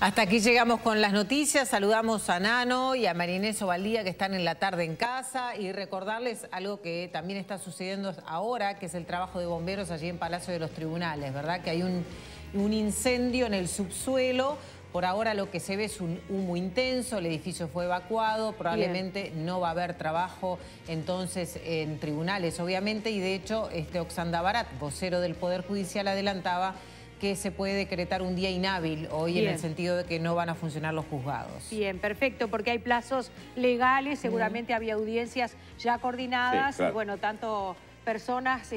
Hasta aquí llegamos con las noticias. Saludamos a Nano y a María Inés Ovaldía, que están en la tarde en casa, y recordarles algo que también está sucediendo ahora, que es el trabajo de bomberos allí en Palacio de los Tribunales, ¿verdad? Que hay un incendio en el subsuelo. Por ahora lo que se ve es un humo intenso, el edificio fue evacuado, probablemente no va a haber trabajo entonces en tribunales, obviamente, y de hecho Oxanda Barat, vocero del Poder Judicial, adelantaba que se puede decretar un día inhábil hoy en el sentido de que no van a funcionar los juzgados. Bien, perfecto, porque hay plazos legales, seguramente había audiencias ya coordinadas, y bueno, tanto personas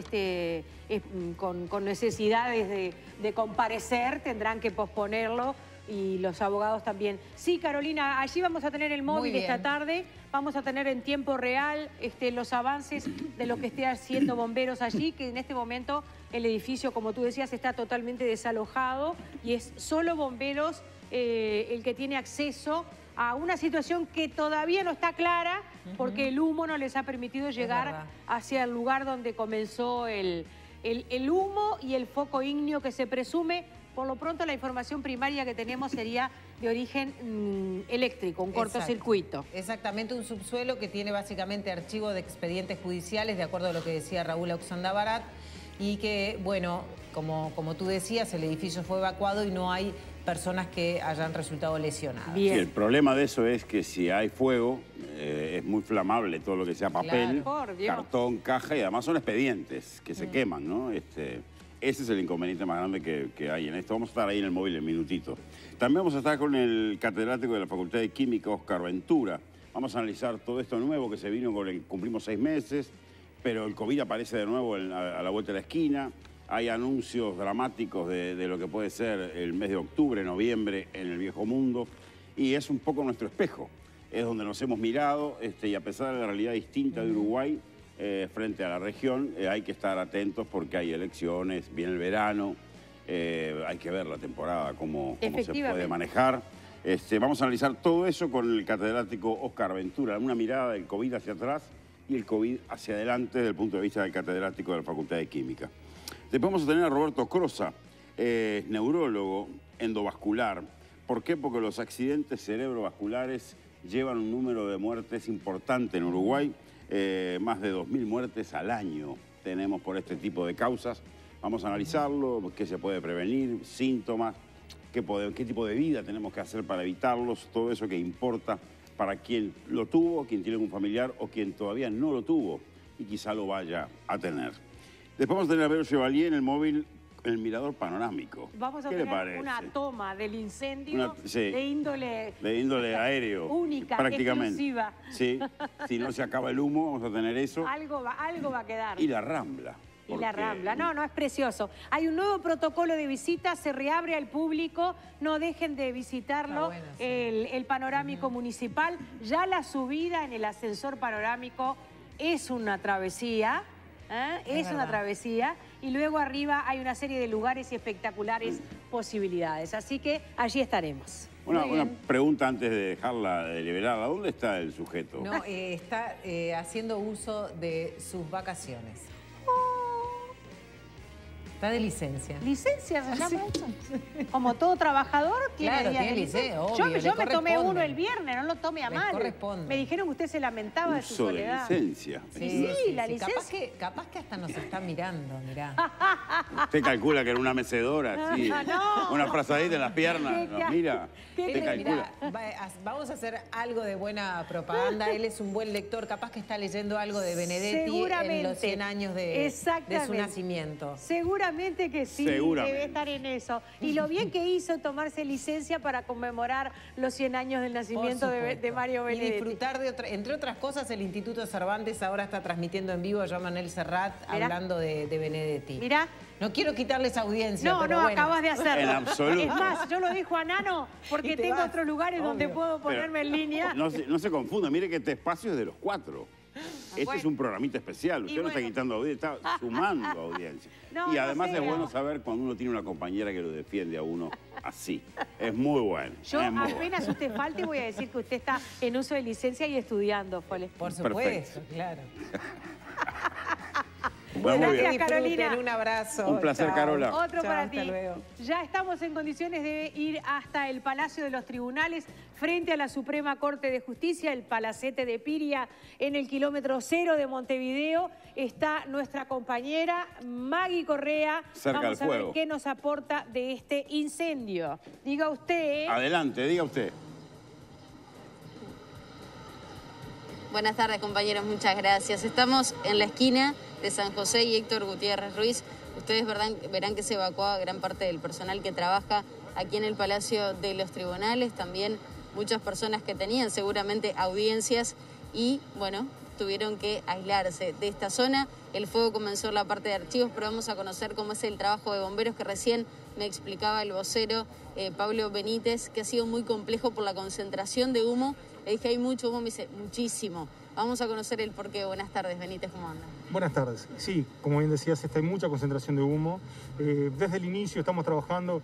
con necesidades de comparecer tendrán que posponerlo, y los abogados también. Sí, Carolina, allí vamos a tener el móvil esta tarde, vamos a tener en tiempo real los avances de lo que esté haciendo bomberos allí, que en este momento el edificio, como tú decías, está totalmente desalojado y es solo bomberos el que tiene acceso a una situación que todavía no está clara, porque el humo no les ha permitido llegar hacia el lugar donde comenzó el humo y el foco ígneo que se presume. Por lo pronto, la información primaria que tenemos sería de origen eléctrico, un cortocircuito. Exactamente, un subsuelo que tiene básicamente archivo de expedientes judiciales, de acuerdo a lo que decía Raúl Oxanda Barat, y que, bueno, como tú decías, el edificio fue evacuado y no hay personas que hayan resultado lesionadas. Sí, el problema de eso es que si hay fuego, es muy flamable todo lo que sea papel, cartón, caja, y además son expedientes que se queman, ¿no? Ese es el inconveniente más grande que hay en esto. Vamos a estar ahí en el móvil en minutito. También vamos a estar con el catedrático de la Facultad de Química, Oscar Ventura. Vamos a analizar todo esto nuevo que se vino con el... Cumplimos 6 meses, pero el COVID aparece de nuevo a la vuelta de la esquina. Hay anuncios dramáticos de lo que puede ser el mes de octubre, noviembre en el viejo mundo. Y es un poco nuestro espejo. Es donde nos hemos mirado y a pesar de la realidad distinta de Uruguay, frente a la región, hay que estar atentos porque hay elecciones, viene el verano, hay que ver la temporada, cómo se puede manejar. Vamos a analizar todo eso con el catedrático Oscar Ventura, una mirada del COVID hacia atrás y el COVID hacia adelante desde el punto de vista del catedrático de la Facultad de Química. Después vamos a tener a Roberto Crosa, neurólogo endovascular. ¿Por qué? Porque los accidentes cerebrovasculares llevan un número de muertes importante en Uruguay. Más de 2.000 muertes al año tenemos por este tipo de causas. Vamos a analizarlo, qué se puede prevenir, síntomas, qué tipo de vida tenemos que hacer para evitarlos, todo eso que importa para quien lo tuvo, quien tiene un familiar o quien todavía no lo tuvo y quizá lo vaya a tener. Después vamos a tener a Vero Chevalier en el móvil, el mirador panorámico. Vamos a ¿Qué tener le parece? una toma del incendio de índole aéreo. Única, prácticamente. exclusiva. Sí, si no se acaba el humo, vamos a tener eso. Algo va a quedar. Y la Rambla. Y la Rambla. No, es precioso. Hay un nuevo protocolo de visita, se reabre al público, no dejen de visitarlo, el panorámico municipal. Ya la subida en el ascensor panorámico es una travesía. Es una travesía, y luego arriba hay una serie de lugares y espectaculares posibilidades, así que allí estaremos. Una pregunta antes de dejarla deliberada, ¿dónde está el sujeto? No, está haciendo uso de sus vacaciones. Está de licencia. ¿Licencia se llama eso? Como todo trabajador tiene días de licencia. Yo me tomé uno el viernes, no lo tome a mal. Me dijeron que usted se lamentaba de su soledad. De licencia. Sí, la licencia. Capaz que hasta nos está mirando, mirá. Usted calcula que era una mecedora, sí. Una frazadita en las piernas. Mira, usted calcula. Vamos a hacer algo de buena propaganda. Él es un buen lector. Capaz que está leyendo algo de Benedetti en los 100 años de su nacimiento. Seguramente que sí, debe estar en eso. Y lo bien que hizo tomarse licencia para conmemorar los 100 años del nacimiento de Mario Benedetti. Y disfrutar entre otras cosas, el Instituto Cervantes ahora está transmitiendo en vivo a Joan Manuel Serrat hablando de Benedetti. Mirá. No quiero quitarles audiencia, pero bueno. Acabas de hacerlo. En absoluto. Es más, yo lo dejo a Nano porque tengo otros lugares donde puedo ponerme en línea. No se confunda, mire que este espacio es de los 4. Este es un programita especial. Usted no está quitando audiencia, está sumando audiencia. Y además es bueno saber cuando uno tiene una compañera que lo defiende a uno así. Es muy bueno. Yo apenas usted falte voy a decir que usted está en uso de licencia y estudiando, Fole. Por supuesto, claro. Gracias, Carolina. Un abrazo. Un placer, Chao. Carola. Otro Chao, para ti. luego. Ya estamos en condiciones de ir hasta el Palacio de los Tribunales, frente a la Suprema Corte de Justicia, el Palacete de Piria, en el kilómetro 0 de Montevideo. Está nuestra compañera Maggie Correa. Vamos a ver qué nos aporta de este incendio. Diga usted. Adelante, diga usted. Buenas tardes, compañeros, muchas gracias. Estamos en la esquina de San José y Héctor Gutiérrez Ruiz. Ustedes verán que se evacúa gran parte del personal que trabaja aquí en el Palacio de los Tribunales, también muchas personas que tenían seguramente audiencias y, bueno, tuvieron que aislarse de esta zona. El fuego comenzó en la parte de archivos, pero vamos a conocer cómo es el trabajo de bomberos que recién me explicaba el vocero Pablo Benítez, que ha sido muy complejo por la concentración de humo. Le dije, hay mucho humo, me dice, muchísimo. Vamos a conocer el porqué. Buenas tardes, Benítez, ¿cómo anda? Buenas tardes. Sí, como bien decías, hay mucha concentración de humo. Desde el inicio estamos trabajando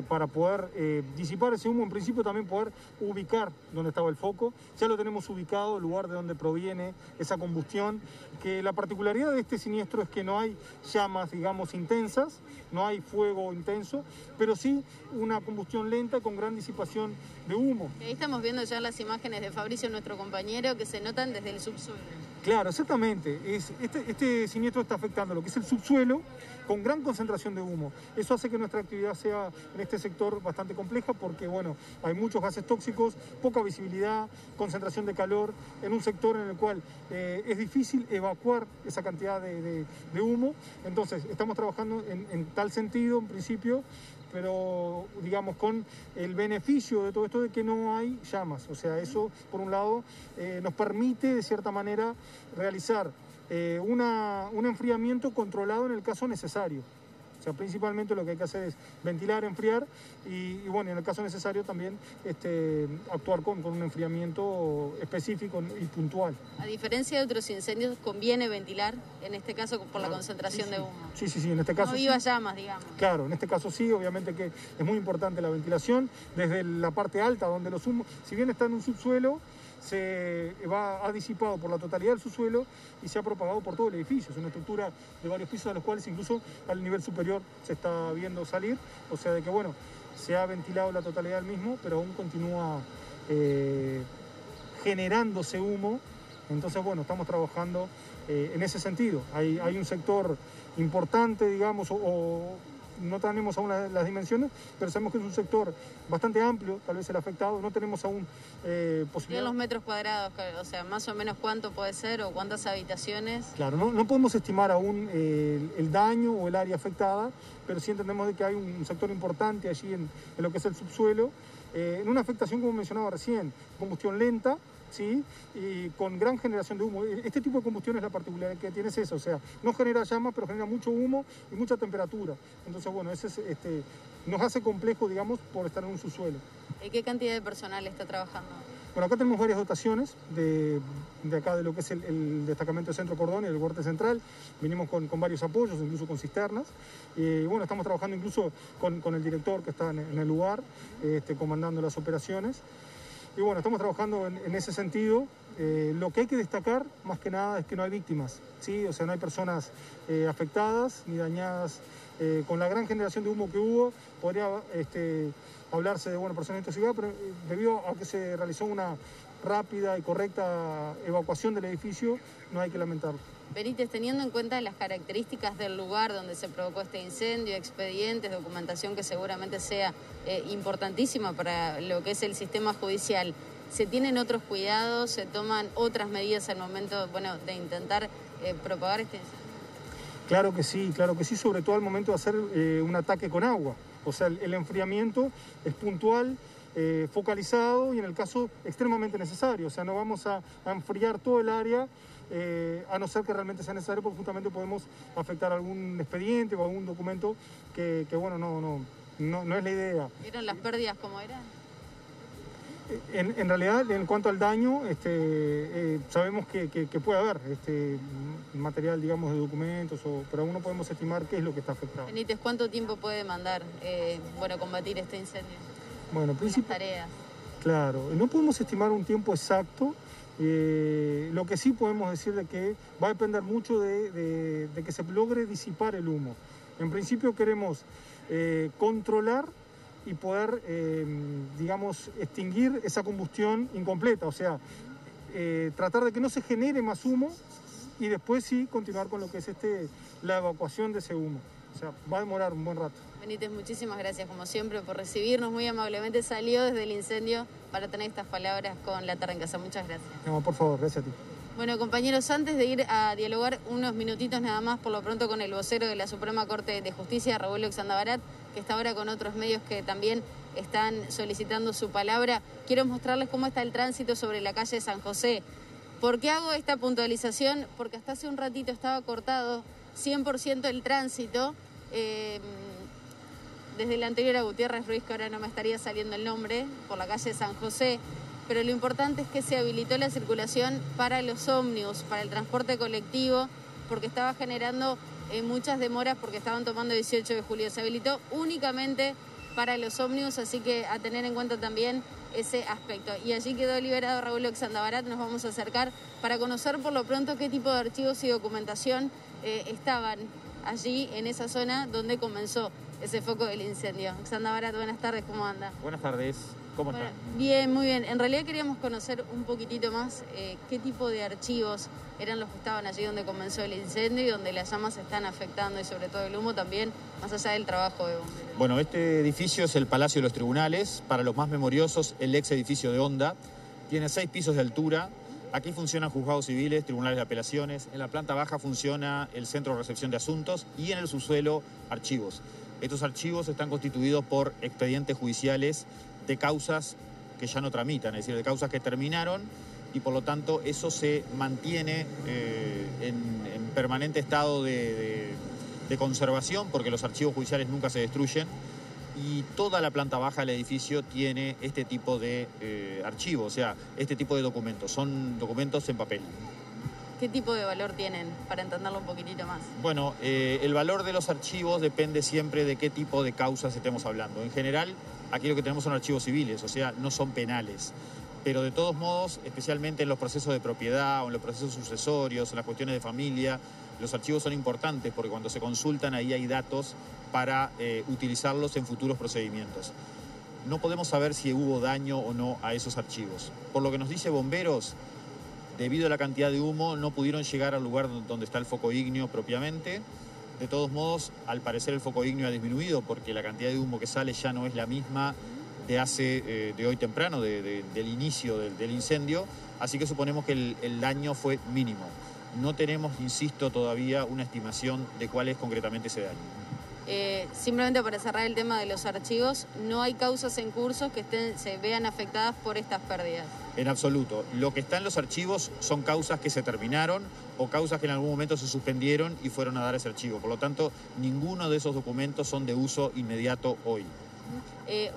para poder disipar ese humo, en principio también poder ubicar dónde estaba el foco. Ya lo tenemos ubicado, el lugar de donde proviene esa combustión, que la particularidad de este siniestro es que no hay llamas, digamos, intensas, no hay fuego intenso, pero sí una combustión lenta con gran disipación de humo. Ahí estamos viendo ya las imágenes de Fabricio, nuestro compañero, que se notan desde el subsuelo. Claro, exactamente. Este siniestro está afectando lo que es el subsuelo con gran concentración de humo. Eso hace que nuestra actividad sea en este sector bastante compleja porque, bueno, hay muchos gases tóxicos, poca visibilidad, concentración de calor, en un sector en el cual es difícil evacuar esa cantidad de humo. Entonces, estamos trabajando en tal sentido, en principio, pero digamos con el beneficio de todo esto de que no hay llamas. O sea, eso por un lado nos permite de cierta manera realizar un enfriamiento controlado en el caso necesario. O sea, principalmente lo que hay que hacer es ventilar, enfriar y bueno, en el caso necesario también actuar con un enfriamiento específico y puntual. A diferencia de otros incendios, ¿conviene ventilar, en este caso por la concentración de humo? Sí, en este caso no viva llmas, digamos. Claro, en este caso sí, obviamente que es muy importante la ventilación, desde la parte alta donde los humos, si bien está en un subsuelo, ha disipado por la totalidad del subsuelo y se ha propagado por todo el edificio. Es una estructura de varios pisos, a los cuales incluso al nivel superior se está viendo salir. O sea de que, bueno, se ha ventilado la totalidad del mismo, pero aún continúa generándose humo. Entonces, bueno, estamos trabajando en ese sentido. Hay un sector importante, digamos, no tenemos aún las dimensiones, pero sabemos que es un sector bastante amplio, tal vez el afectado, no tenemos aún posibilidad. ¿En los metros cuadrados? O sea, más o menos cuánto puede ser o cuántas habitaciones. Claro, no podemos estimar aún el daño o el área afectada, pero sí entendemos de que hay un sector importante allí en lo que es el subsuelo, en una afectación, como mencionaba recién, combustión lenta, ¿sí? Y con gran generación de humo. Este tipo de combustión es la particularidad que tiene, es eso, o sea, no genera llamas, pero genera mucho humo y mucha temperatura. Entonces, bueno, nos hace complejo, digamos, por estar en un subsuelo. ¿Y qué cantidad de personal está trabajando? Bueno, acá tenemos varias dotaciones de acá de lo que es el destacamento de Centro Cordón y el Huarte Central. Vinimos con varios apoyos, incluso con cisternas. Y bueno, estamos trabajando incluso con el director que está en el lugar, comandando las operaciones. Y bueno, estamos trabajando en ese sentido. Lo que hay que destacar, más que nada, es que no hay víctimas, ¿sí? O sea, no hay personas afectadas ni dañadas. Con la gran generación de humo que hubo, podría hablarse de personas intoxicadas, pero debido a que se realizó una rápida y correcta evacuación del edificio, no hay que lamentarlo. Benítez, teniendo en cuenta las características del lugar donde se provocó este incendio, expedientes, documentación que seguramente sea importantísima para lo que es el sistema judicial, ¿se tienen otros cuidados, se toman otras medidas al momento de intentar propagar este incendio? Claro que sí, sobre todo al momento de hacer un ataque con agua. O sea, el enfriamiento es puntual, focalizado y en el caso extremadamente necesario. O sea, no vamos a enfriar todo el área, a no ser que realmente sea necesario, porque justamente podemos afectar algún expediente o algún documento que no es la idea. ¿Vieron las pérdidas cómo eran? En realidad, en cuanto al daño, sabemos que puede haber material, digamos, de documentos, pero aún no podemos estimar qué es lo que está afectado. Benítez, ¿cuánto tiempo puede demandar combatir este incendio? Bueno, tareas. Claro, no podemos estimar un tiempo exacto, Lo que sí podemos decir de que va a depender mucho de que se logre disipar el humo. En principio queremos controlar y poder, digamos, extinguir esa combustión incompleta, o sea, tratar de que no se genere más humo y después sí continuar con lo que es la evacuación de ese humo. O sea, va a demorar un buen rato. Benítez, muchísimas gracias como siempre por recibirnos muy amablemente. Salió desde el incendio para tener estas palabras con La Tarde en Casa. Muchas gracias. No, por favor, gracias a ti. Bueno, compañeros, antes de ir a dialogar unos minutitos nada más por lo pronto con el vocero de la Suprema Corte de Justicia, Raúl Oxandabarat, que está ahora con otros medios que también están solicitando su palabra, quiero mostrarles cómo está el tránsito sobre la calle San José. ¿Por qué hago esta puntualización? Porque hasta hace un ratito estaba cortado 100% el tránsito, desde la anterior a Gutiérrez Ruiz, que ahora no me estaría saliendo el nombre, por la calle San José, pero lo importante es que se habilitó la circulación para los ómnibus, para el transporte colectivo, porque estaba generando muchas demoras porque estaban tomando 18 de julio. Se habilitó únicamente para los ómnibus, así que a tener en cuenta también ese aspecto. Y allí quedó liberado Raúl Oxandabarat. Nos vamos a acercar para conocer por lo pronto qué tipo de archivos y documentación estaban allí en esa zona donde comenzó ese foco del incendio. Oxandabarat, buenas tardes, ¿cómo anda? Buenas tardes, ¿cómo están? Bien, muy bien. En realidad queríamos conocer un poquitito más qué tipo de archivos eran los que estaban allí donde comenzó el incendio y donde las llamas están afectando y sobre todo el humo también, más allá del trabajo de bomberos. Bueno, este edificio es el Palacio de los Tribunales, para los más memoriosos el ex edificio de Honda, tiene 6 pisos de altura. Aquí funcionan juzgados civiles, tribunales de apelaciones, en la planta baja funciona el centro de recepción de asuntos y en el subsuelo archivos. Estos archivos están constituidos por expedientes judiciales de causas que ya no tramitan, es decir, de causas que terminaron y por lo tanto eso se mantiene en permanente estado de conservación porque los archivos judiciales nunca se destruyen y toda la planta baja del edificio tiene este tipo de archivos, o sea, este tipo de documentos, son documentos en papel. ¿Qué tipo de valor tienen, para entenderlo un poquitito más? Bueno, el valor de los archivos depende siempre de qué tipo de causas estemos hablando. En general, aquí lo que tenemos son archivos civiles, o sea, no son penales. Pero de todos modos, especialmente en los procesos de propiedad o en los procesos sucesorios, en las cuestiones de familia, los archivos son importantes porque cuando se consultan ahí hay datos para utilizarlos en futuros procedimientos. No podemos saber si hubo daño o no a esos archivos. Por lo que nos dice Bomberos, debido a la cantidad de humo, no pudieron llegar al lugar donde está el foco ígneo propiamente. De todos modos, al parecer el foco ígneo ha disminuido porque la cantidad de humo que sale ya no es la misma de hoy temprano, del inicio del incendio. Así que suponemos que el daño fue mínimo. No tenemos, insisto, todavía una estimación de cuál es concretamente ese daño. Simplemente para cerrar el tema de los archivos, no hay causas en curso que se vean afectadas por estas pérdidas. En absoluto. Lo que está en los archivos son causas que se terminaron o causas que en algún momento se suspendieron y fueron a dar ese archivo. Por lo tanto, ninguno de esos documentos son de uso inmediato hoy.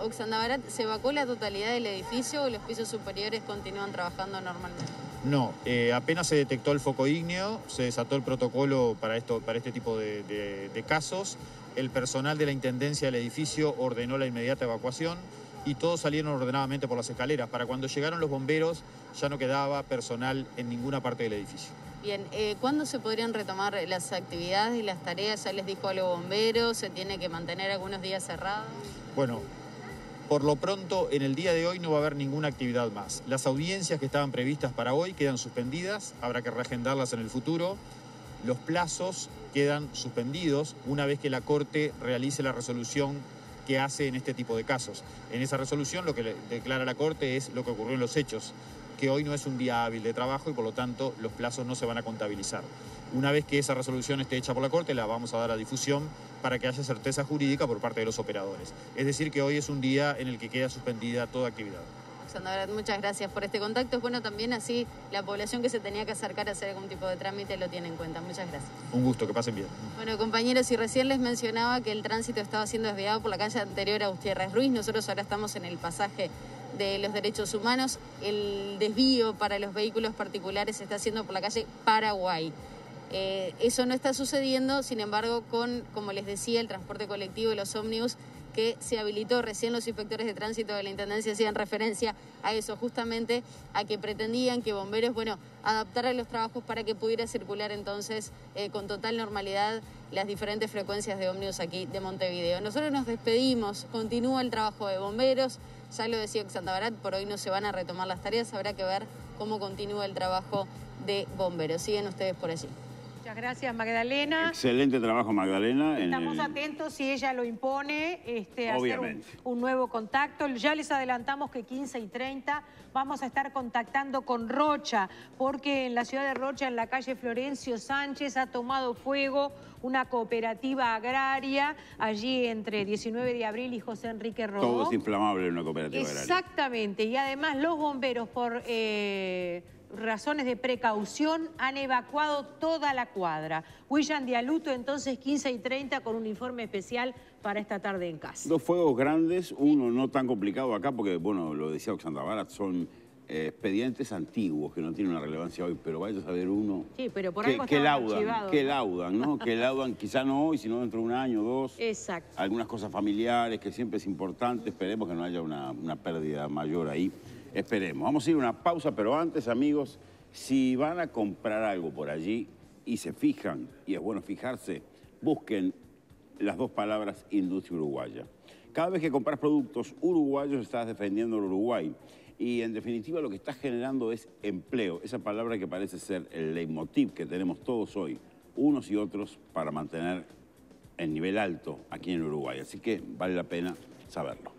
Oxandabarat, ¿se evacuó la totalidad del edificio o los pisos superiores continúan trabajando normalmente? No, apenas se detectó el foco ígneo, se desató el protocolo para este tipo de casos. El personal de la Intendencia del edificio ordenó la inmediata evacuación y todos salieron ordenadamente por las escaleras. Para cuando llegaron los bomberos ya no quedaba personal en ninguna parte del edificio. Bien, ¿cuándo se podrían retomar las actividades y las tareas? ¿Ya les dijo a los bomberos? ¿Se tiene que mantener algunos días cerrados? Bueno, por lo pronto en el día de hoy no va a haber ninguna actividad más. Las audiencias que estaban previstas para hoy quedan suspendidas, habrá que reagendarlas en el futuro. Los plazos quedan suspendidos una vez que la Corte realice la resolución que hace en este tipo de casos. En esa resolución lo que declara la Corte es lo que ocurrió en los hechos, que hoy no es un día hábil de trabajo y por lo tanto los plazos no se van a contabilizar. Una vez que esa resolución esté hecha por la Corte, la vamos a dar a difusión para que haya certeza jurídica por parte de los operadores. Es decir, que hoy es un día en el que queda suspendida toda actividad. Oxandabarat, muchas gracias por este contacto. Es bueno también así la población que se tenía que acercar a hacer algún tipo de trámite lo tiene en cuenta. Muchas gracias. Un gusto, que pasen bien. Bueno, compañeros, y recién les mencionaba que el tránsito estaba siendo desviado por la calle anterior a Gutiérrez Ruiz. Nosotros ahora estamos en el pasaje de los derechos humanos. El desvío para los vehículos particulares se está haciendo por la calle Paraguay. Eso no está sucediendo, sin embargo, con, como les decía, el transporte colectivo y los ómnibus que se habilitó. Recién los inspectores de tránsito de la Intendencia hacían referencia a eso, justamente a que pretendían que Bomberos, adaptaran los trabajos para que pudiera circular entonces con total normalidad las diferentes frecuencias de ómnibus aquí de Montevideo. Nosotros nos despedimos, continúa el trabajo de Bomberos, ya lo decía Xantabarat, por hoy no se van a retomar las tareas, habrá que ver cómo continúa el trabajo de Bomberos. Siguen ustedes por allí. Muchas gracias, Magdalena. Excelente trabajo, Magdalena. Estamos atentos, si ella lo impone, a hacer un nuevo contacto. Ya les adelantamos que 15:30 vamos a estar contactando con Rocha, porque en la ciudad de Rocha, en la calle Florencio Sánchez, ha tomado fuego una cooperativa agraria, allí entre 19 de abril y José Enrique Rodó. Todo es inflamable en una cooperativa agraria. Exactamente, y además los bomberos, por razones de precaución, han evacuado toda la cuadra. William Dialuto, entonces 15:30 con un informe especial para esta tarde en casa. Dos fuegos grandes, uno no tan complicado acá porque, lo decía Xantabarat, son expedientes antiguos que no tienen una relevancia hoy, pero vaya a saber uno pero por que laudan, ¿no? Que laudan, quizá no hoy, sino dentro de un año, dos. Exacto. Algunas cosas familiares, que siempre es importante. Esperemos que no haya una pérdida mayor ahí. Esperemos. Vamos a ir a una pausa, pero antes, amigos, si van a comprar algo por allí y se fijan, y es bueno fijarse, busquen las dos palabras industria uruguaya. Cada vez que compras productos uruguayos estás defendiendo el Uruguay y en definitiva lo que estás generando es empleo, esa palabra que parece ser el leitmotiv que tenemos todos hoy, unos y otros, para mantener el nivel alto aquí en Uruguay. Así que vale la pena saberlo.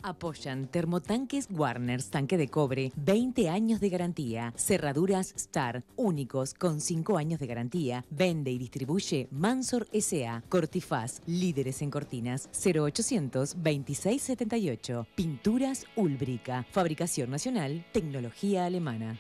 Apoyan Termotanques Warners Tanque de Cobre, 20 años de garantía. Cerraduras Star, únicos con 5 años de garantía. Vende y distribuye Mansor S.A. Cortifaz, líderes en cortinas, 0800 2678. Pinturas Ulbrica, fabricación nacional, tecnología alemana.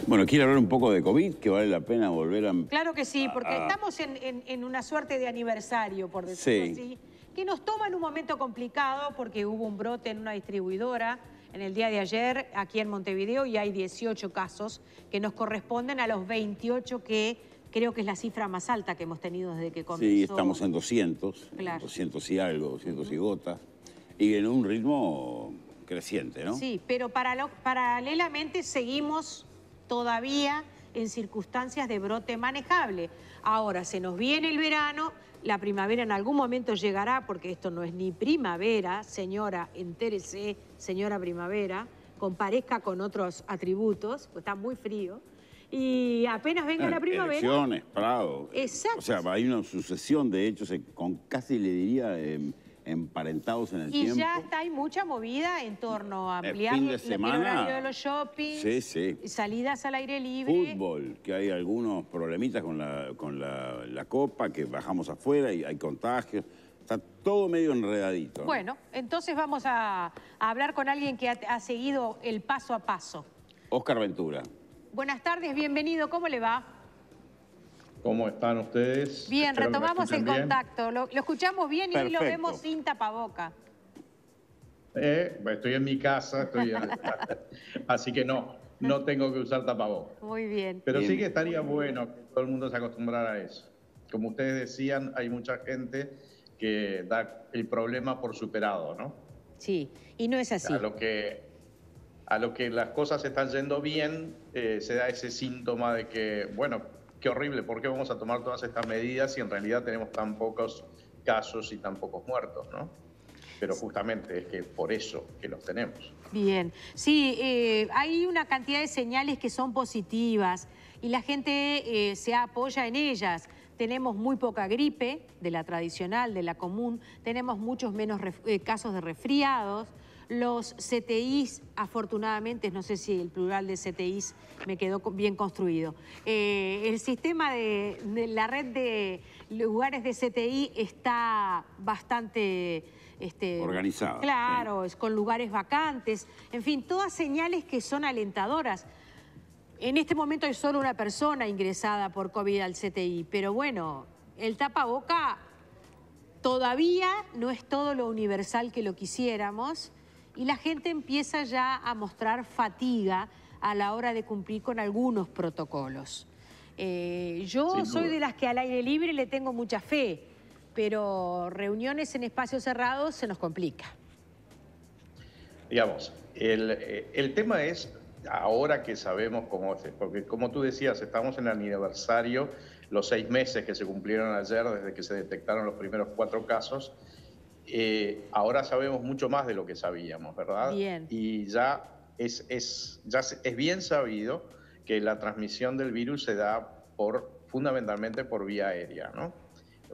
Bueno, quiero hablar un poco de COVID, que vale la pena volver a... Claro que sí, porque estamos en una suerte de aniversario, por decirlo así, que nos toma en un momento complicado porque hubo un brote en una distribuidora en el día de ayer aquí en Montevideo y hay 18 casos que nos corresponden a los 28 que creo que es la cifra más alta que hemos tenido desde que comenzó. Sí, estamos en 200, 200 y algo, 200 y gotas, y en un ritmo creciente, ¿no? Sí, pero paralelamente seguimos todavía en circunstancias de brote manejable. Ahora, se nos viene el verano, la primavera en algún momento llegará, porque esto no es ni primavera, señora, entérese, señora primavera, comparezca con otros atributos, pues está muy frío, y apenas venga la primavera... Elecciones, Prado. Exacto. O sea, hay una sucesión de hechos, con casi le diría... emparentados en el tiempo. Y ya hay mucha movida en torno a ampliar el horario de los shoppings, salidas al aire libre. Fútbol, que hay algunos problemitas con la Copa, que bajamos afuera y hay contagios. Está todo medio enredadito. Bueno, entonces vamos a hablar con alguien que ha seguido el paso a paso. Óscar Ventura. Buenas tardes, bienvenido, ¿cómo le va? ¿Cómo están ustedes? Bien, retomamos el contacto. Lo escuchamos bien y lo vemos sin tapaboca. Estoy en mi casa, así que no tengo que usar tapaboca. Muy bien. Pero sí que estaría bueno que todo el mundo se acostumbrara a eso. Como ustedes decían, hay mucha gente que da el problema por superado, ¿no? Sí, y no es así. A lo que las cosas están yendo bien, se da ese síntoma de que, qué horrible, ¿por qué vamos a tomar todas estas medidas si en realidad tenemos tan pocos casos y tan pocos muertos, ¿no? Pero justamente es que por eso que los tenemos. Bien, sí, hay una cantidad de señales que son positivas y la gente se apoya en ellas. Tenemos muy poca gripe, de la tradicional, de la común, tenemos muchos menos casos de resfriados. Los CTIs, afortunadamente, no sé si el plural de CTIs me quedó bien construido. El sistema de la red de lugares de CTI está bastante... organizado. Claro, es con lugares vacantes. En fin, todas señales que son alentadoras. En este momento hay solo una persona ingresada por COVID al CTI, pero bueno, el tapaboca todavía no es todo lo universal que lo quisiéramos. Y la gente empieza ya a mostrar fatiga a la hora de cumplir con algunos protocolos. Yo soy de las que al aire libre le tengo mucha fe, pero reuniones en espacios cerrados se nos complica. Digamos, el tema es, ahora que sabemos cómo es, porque como tú decías, estamos en el aniversario, los 6 meses que se cumplieron ayer desde que se detectaron los primeros 4 casos, ahora sabemos mucho más de lo que sabíamos, ¿verdad? Bien. Y ya es bien sabido que la transmisión del virus se da fundamentalmente por vía aérea, ¿no?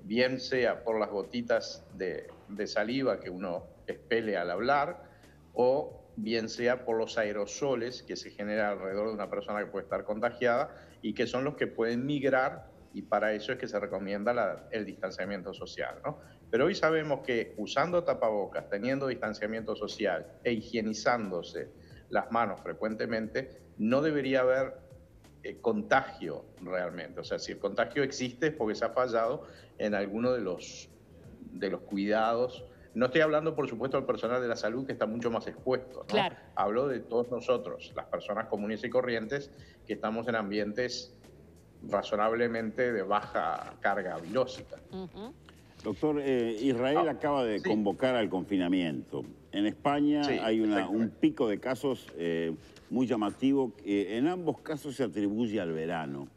Bien sea por las gotitas de saliva que uno expele al hablar, o bien sea por los aerosoles que se generan alrededor de una persona que puede estar contagiada y que son los que pueden migrar, y para eso es que se recomienda el distanciamiento social, ¿no? Pero hoy sabemos que usando tapabocas, teniendo distanciamiento social e higienizándose las manos frecuentemente, no debería haber contagio realmente. O sea, si el contagio existe es porque se ha fallado en alguno de los cuidados. No estoy hablando, por supuesto, del personal de la salud, que está mucho más expuesto, ¿no? Claro. Hablo de todos nosotros, las personas comunes y corrientes, que estamos en ambientes razonablemente de baja carga virósica. Doctor, Israel acaba de convocar al confinamiento. En España hay un pico de casos muy llamativo. En ambos casos se atribuye al verano.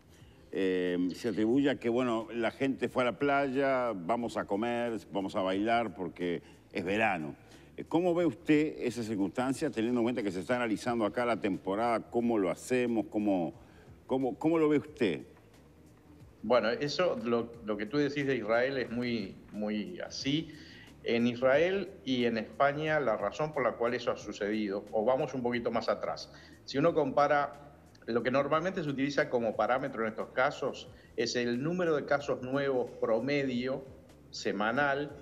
Se atribuye a que, bueno, la gente fue a la playa, vamos a comer, vamos a bailar porque es verano. ¿Cómo ve usted esa circunstancia, teniendo en cuenta que se está analizando acá la temporada? ¿Cómo lo hacemos? ¿Cómo lo ve usted? Bueno, eso, lo que tú decís de Israel es muy así. En Israel y en España, la razón por la cual eso ha sucedido, o vamos un poquito más atrás, si uno compara lo que normalmente se utiliza como parámetro en estos casos, es el número de casos nuevos promedio semanal,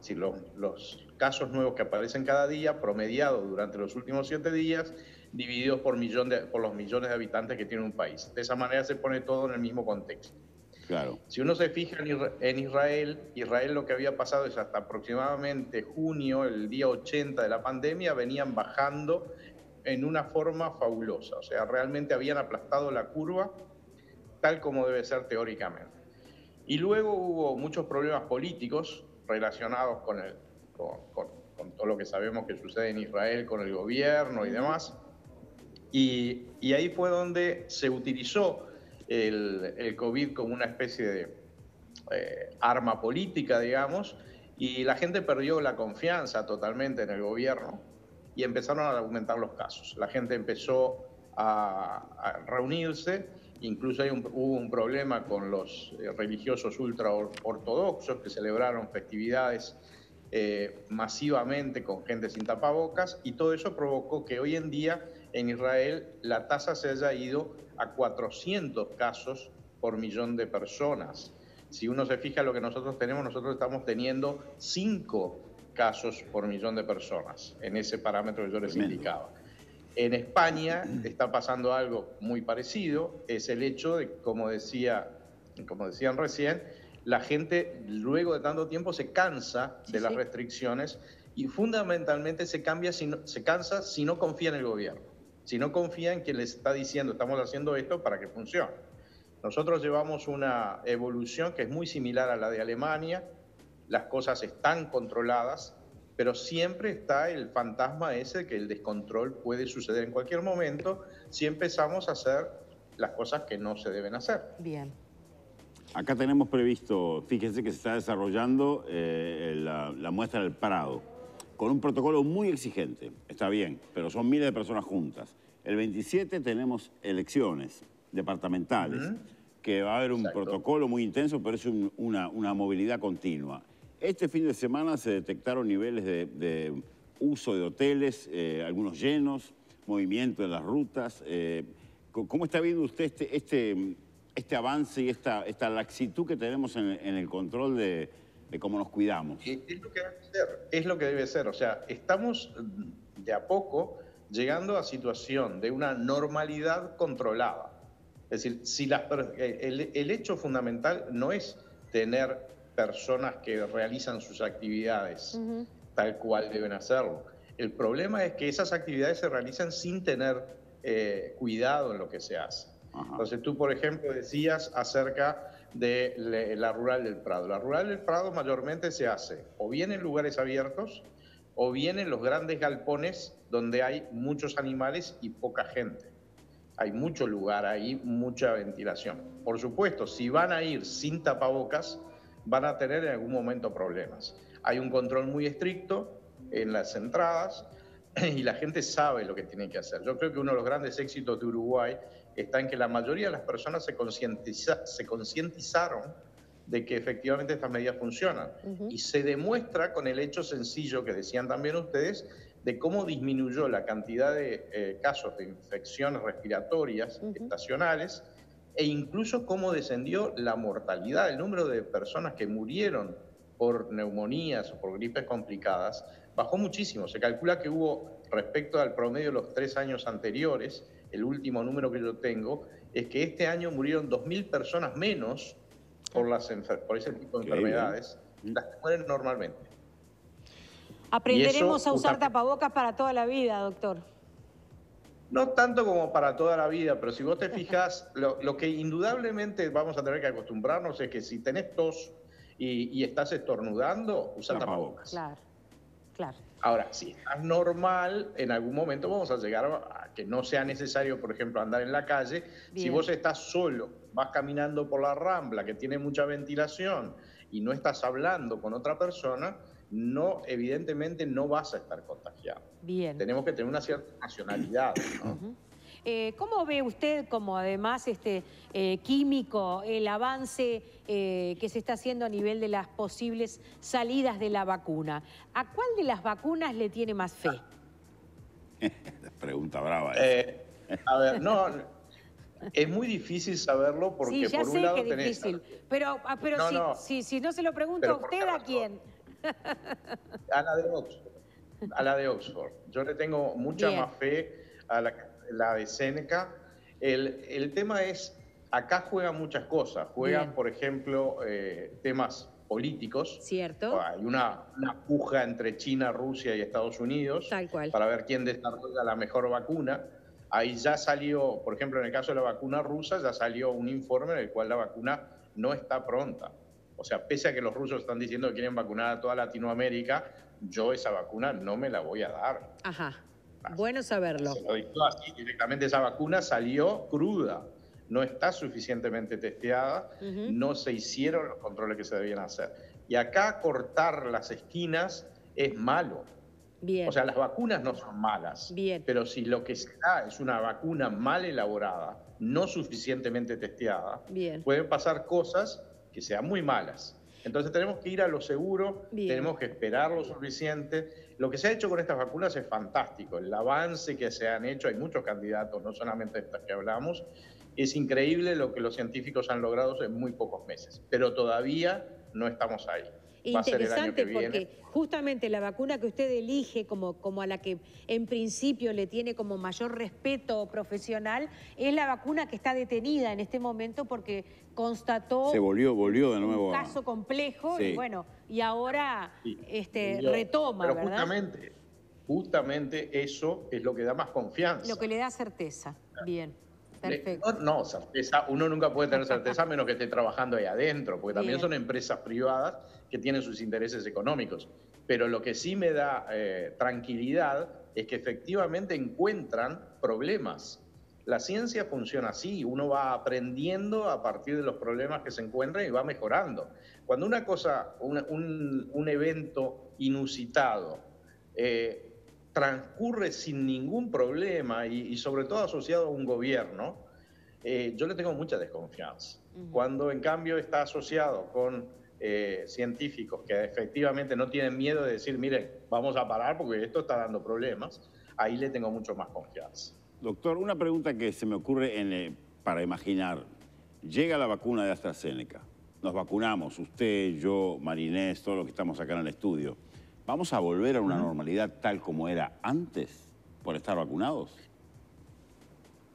si los casos nuevos que aparecen cada día, promediado durante los últimos 7 días, divididos por los millones de habitantes que tiene un país. De esa manera se pone todo en el mismo contexto. Claro. Si uno se fija en Israel lo que había pasado es hasta aproximadamente junio, el día 80 de la pandemia, venían bajando en una forma fabulosa. O sea, realmente habían aplastado la curva tal como debe ser teóricamente. Y luego hubo muchos problemas políticos relacionados con todo lo que sabemos que sucede en Israel, con el gobierno y demás. Y ahí fue donde se utilizó el COVID como una especie de arma política, digamos, y la gente perdió la confianza totalmente en el gobierno y empezaron a aumentar los casos. La gente empezó a reunirse, incluso hubo un problema con los religiosos ultraortodoxos que celebraron festividades masivamente con gente sin tapabocas, y todo eso provocó que hoy en día en Israel la tasa se haya ido a 400 casos por millón de personas. Si uno se fija en lo que nosotros estamos teniendo 5 casos por millón de personas, en ese parámetro que yo les indicaba. En España está pasando algo muy parecido, es el hecho de, como decían recién, la gente luego de tanto tiempo se cansa de las restricciones y fundamentalmente se cansa si no confía en el gobierno, si no confía en quien les está diciendo estamos haciendo esto para que funcione. Nosotros llevamos una evolución que es muy similar a la de Alemania, las cosas están controladas, pero siempre está el fantasma ese de que el descontrol puede suceder en cualquier momento si empezamos a hacer las cosas que no se deben hacer. Bien. Acá tenemos previsto, fíjense que se está desarrollando la muestra del Prado, con un protocolo muy exigente, está bien, pero son miles de personas juntas. El 27 tenemos elecciones departamentales, que va a haber un protocolo muy intenso, pero es una movilidad continua. Este fin de semana se detectaron niveles de uso de hoteles, algunos llenos, movimiento de las rutas. ¿Cómo está viendo usted este avance y esta laxitud que tenemos en el control de cómo nos cuidamos? Es lo que debe ser. O sea, estamos de a poco llegando a situación de una normalidad controlada. Es decir, el hecho fundamental no es tener personas que realizan sus actividades tal cual deben hacerlo. El problema es que esas actividades se realizan sin tener cuidado en lo que se hace. Entonces tú, por ejemplo, decías acerca de la rural del Prado. La rural del Prado mayormente se hace o bien en lugares abiertos o bien en los grandes galpones donde hay muchos animales y poca gente. Hay mucho lugar ahí, mucha ventilación. Por supuesto, si van a ir sin tapabocas, van a tener en algún momento problemas. Hay un control muy estricto en las entradas y la gente sabe lo que tiene que hacer. Yo creo que uno de los grandes éxitos de Uruguay está en que la mayoría de las personas se concientizaron de que efectivamente estas medidas funcionan. Y se demuestra con el hecho sencillo que decían también ustedes, de cómo disminuyó la cantidad de casos de infecciones respiratorias estacionales e incluso cómo descendió la mortalidad, el número de personas que murieron por neumonías o por gripes complicadas, bajó muchísimo. Se calcula que hubo, respecto al promedio de los 3 años anteriores, el último número que yo tengo, es que este año murieron 2.000 personas menos por ese tipo de enfermedades, las que mueren normalmente. Aprenderemos a usar tapabocas para toda la vida, doctor. No tanto como para toda la vida, pero si vos te fijas, lo que indudablemente vamos a tener que acostumbrarnos es que si tenés tos y estás estornudando, usa tapabocas. Claro, claro. Ahora, si estás normal, en algún momento vamos a llegar a que no sea necesario, por ejemplo, andar en la calle. Bien. Si vos estás solo, vas caminando por la Rambla, que tiene mucha ventilación, y no estás hablando con otra persona, evidentemente no vas a estar contagiado. Bien. Tenemos que tener una cierta racionalidad, ¿no? ¿Cómo ve usted, como además químico, el avance que se está haciendo a nivel de las posibles salidas de la vacuna? ¿A cuál de las vacunas le tiene más fe? Pregunta brava. A ver, no, es muy difícil saberlo porque sí, ya por un lado sé que es difícil, pero si no se lo pregunto a usted, ¿a quién? A la de Oxford. Yo le tengo mucha más fe a la de Seneca. El tema es, acá juegan muchas cosas. Juegan, por ejemplo, temas políticos. Cierto. Hay una puja entre China, Rusia y Estados Unidos. Tal cual. Para ver quién desarrolla la mejor vacuna. Ahí ya salió, por ejemplo, en el caso de la vacuna rusa, ya salió un informe en el cual la vacuna no está pronta. O sea, pese a que los rusos están diciendo que quieren vacunar a toda Latinoamérica, yo esa vacuna no me la voy a dar. Ajá. Bueno saberlo. Se lo digo así, directamente esa vacuna salió cruda, no está suficientemente testeada, no se hicieron los controles que se debían hacer. Y acá cortar las esquinas es malo. Bien. O sea, las vacunas no son malas. Bien. Pero si lo que se da es una vacuna mal elaborada, no suficientemente testeada, pueden pasar cosas que sean muy malas. Entonces tenemos que ir a lo seguro, tenemos que esperar lo suficiente. Lo que se ha hecho con estas vacunas es fantástico. El avance que se han hecho, hay muchos candidatos, no solamente estas que hablamos, es increíble lo que los científicos han logrado en muy pocos meses. Pero todavía no estamos ahí. Interesante, porque justamente la vacuna que usted elige como a la que en principio le tiene como mayor respeto profesional es la vacuna que está detenida en este momento porque constató volvió de nuevo un caso complejo y bueno, y ahora retoma, pero ¿verdad? Justamente eso es lo que da más confianza. Lo que le da certeza. Bien. Perfecto. No, certeza, uno nunca puede tener certeza a menos que esté trabajando ahí adentro, porque también son empresas privadas que tienen sus intereses económicos. Pero lo que sí me da tranquilidad es que efectivamente encuentran problemas. La ciencia funciona así, uno va aprendiendo a partir de los problemas que se encuentran y va mejorando. Cuando una cosa, un evento inusitado, transcurre sin ningún problema y sobre todo asociado a un gobierno, yo le tengo mucha desconfianza. Cuando en cambio está asociado con científicos que efectivamente no tienen miedo de decir, miren, vamos a parar porque esto está dando problemas, ahí le tengo mucho más confianza. Doctor, una pregunta que se me ocurre para imaginar. Llega la vacuna de AstraZeneca, nos vacunamos, usted, yo, Marinés, todos los que estamos acá en el estudio. ¿Vamos a volver a una normalidad tal como era antes por estar vacunados?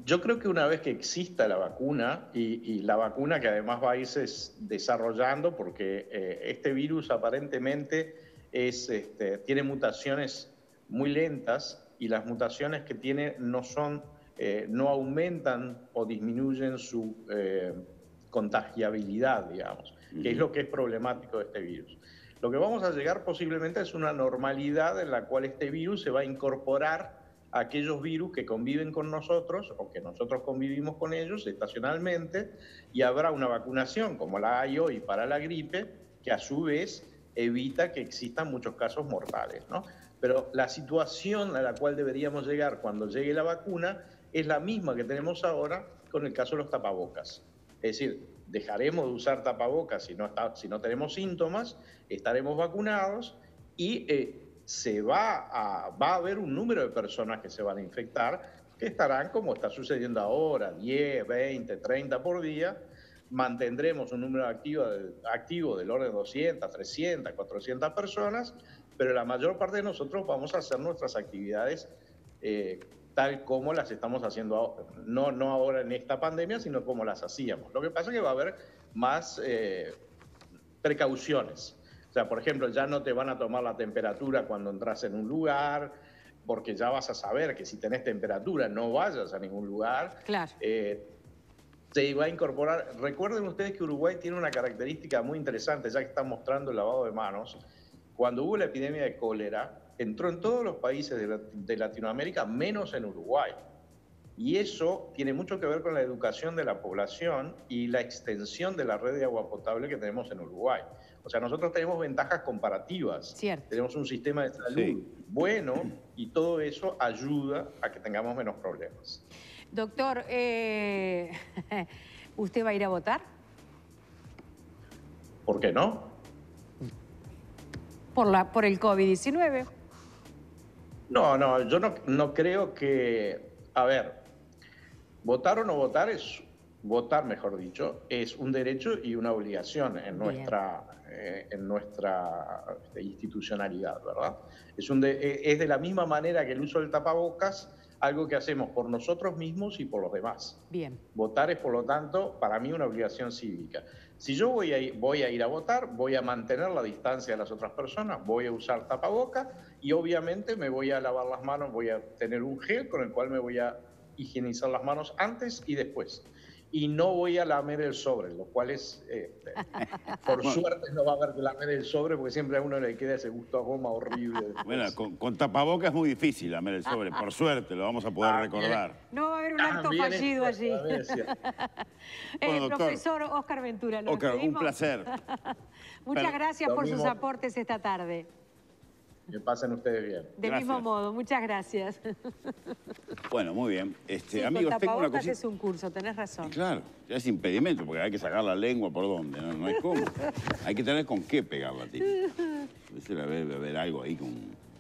Yo creo que una vez que exista la vacuna, y la vacuna que además va a irse desarrollando, porque este virus aparentemente tiene mutaciones muy lentas, y las mutaciones que tiene no aumentan o disminuyen su contagiabilidad, digamos, que es lo que es problemático de este virus. Lo que vamos a llegar posiblemente es una normalidad en la cual este virus se va a incorporar a aquellos virus que conviven con nosotros o que nosotros convivimos con ellos estacionalmente, y habrá una vacunación como la hay hoy para la gripe, que a su vez evita que existan muchos casos mortales, ¿no? Pero la situación a la cual deberíamos llegar cuando llegue la vacuna es la misma que tenemos ahora con el caso de los tapabocas. Es decir, dejaremos de usar tapabocas si no tenemos síntomas, estaremos vacunados y va a haber un número de personas que se van a infectar, que estarán como está sucediendo ahora, 10, 20, 30 por día. Mantendremos un número activo del orden de 200, 300, 400 personas, pero la mayor parte de nosotros vamos a hacer nuestras actividades tal como las estamos haciendo, no ahora en esta pandemia, sino como las hacíamos. Lo que pasa es que va a haber más precauciones. O sea, por ejemplo, ya no te van a tomar la temperatura cuando entras en un lugar, porque ya vas a saber que si tenés temperatura no vayas a ningún lugar. Claro. Se va a incorporar. Recuerden ustedes que Uruguay tiene una característica muy interesante, ya que están mostrando el lavado de manos. Cuando hubo la epidemia de cólera, entró en todos los países de Latinoamérica, menos en Uruguay. Y eso tiene mucho que ver con la educación de la población y la extensión de la red de agua potable que tenemos en Uruguay. O sea, nosotros tenemos ventajas comparativas. Cierto. Tenemos un sistema de salud bueno y todo eso ayuda a que tengamos menos problemas. Doctor, ¿usted va a ir a votar? ¿Por qué no? Por el COVID-19. No, yo no creo que... A ver, votar o no votar votar, mejor dicho, es un derecho y una obligación en nuestra institucionalidad, ¿verdad? Es de la misma manera que el uso del tapabocas, algo que hacemos por nosotros mismos y por los demás. Bien. Votar es, por lo tanto, para mí una obligación cívica. Si yo voy a ir a votar, voy a mantener la distancia de las otras personas, voy a usar tapaboca y obviamente me voy a lavar las manos, voy a tener un gel con el cual me voy a higienizar las manos antes y después. Y no voy a lamer el sobre, lo cual es, por suerte no va a haber que lamer el sobre porque siempre a uno le queda ese gusto a goma horrible. Después. Bueno, con tapabocas es muy difícil lamer el sobre, por suerte, lo vamos a poder recordar. No va a haber un acto fallido allí. Bueno, profesor Óscar Ventura, ¿lo Óscar, un placer. Muchas gracias por sus aportes esta tarde. Que pasen ustedes bien. Del mismo modo, muchas gracias. Bueno, muy bien. Sí, amigos, tengo una cosita. Es un curso, tenés razón. Claro, ya es impedimento, porque hay que sacar la lengua por dónde, no hay cómo. Hay que tener con qué pegarla, tío. Debe haber algo ahí con...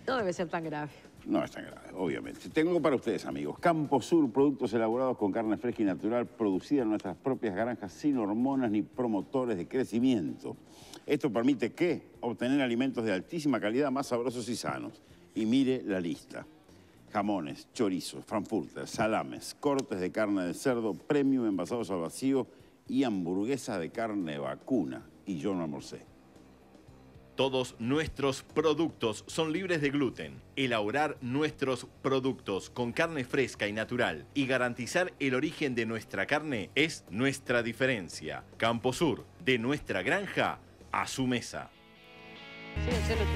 No debe ser tan grave. No es tan grave, obviamente. Tengo para ustedes, amigos, Camposur, productos elaborados con carne fresca y natural, producida en nuestras propias granjas, sin hormonas ni promotores de crecimiento. Esto permite que obtener alimentos de altísima calidad, más sabrosos y sanos. Y mire la lista. Jamones, chorizos, frankfurter, salames, cortes de carne de cerdo, premium envasados al vacío y hamburguesas de carne vacuna. Y yo no almorcé. Todos nuestros productos son libres de gluten. Elaborar nuestros productos con carne fresca y natural y garantizar el origen de nuestra carne es nuestra diferencia. Camposur, de nuestra granja a su mesa.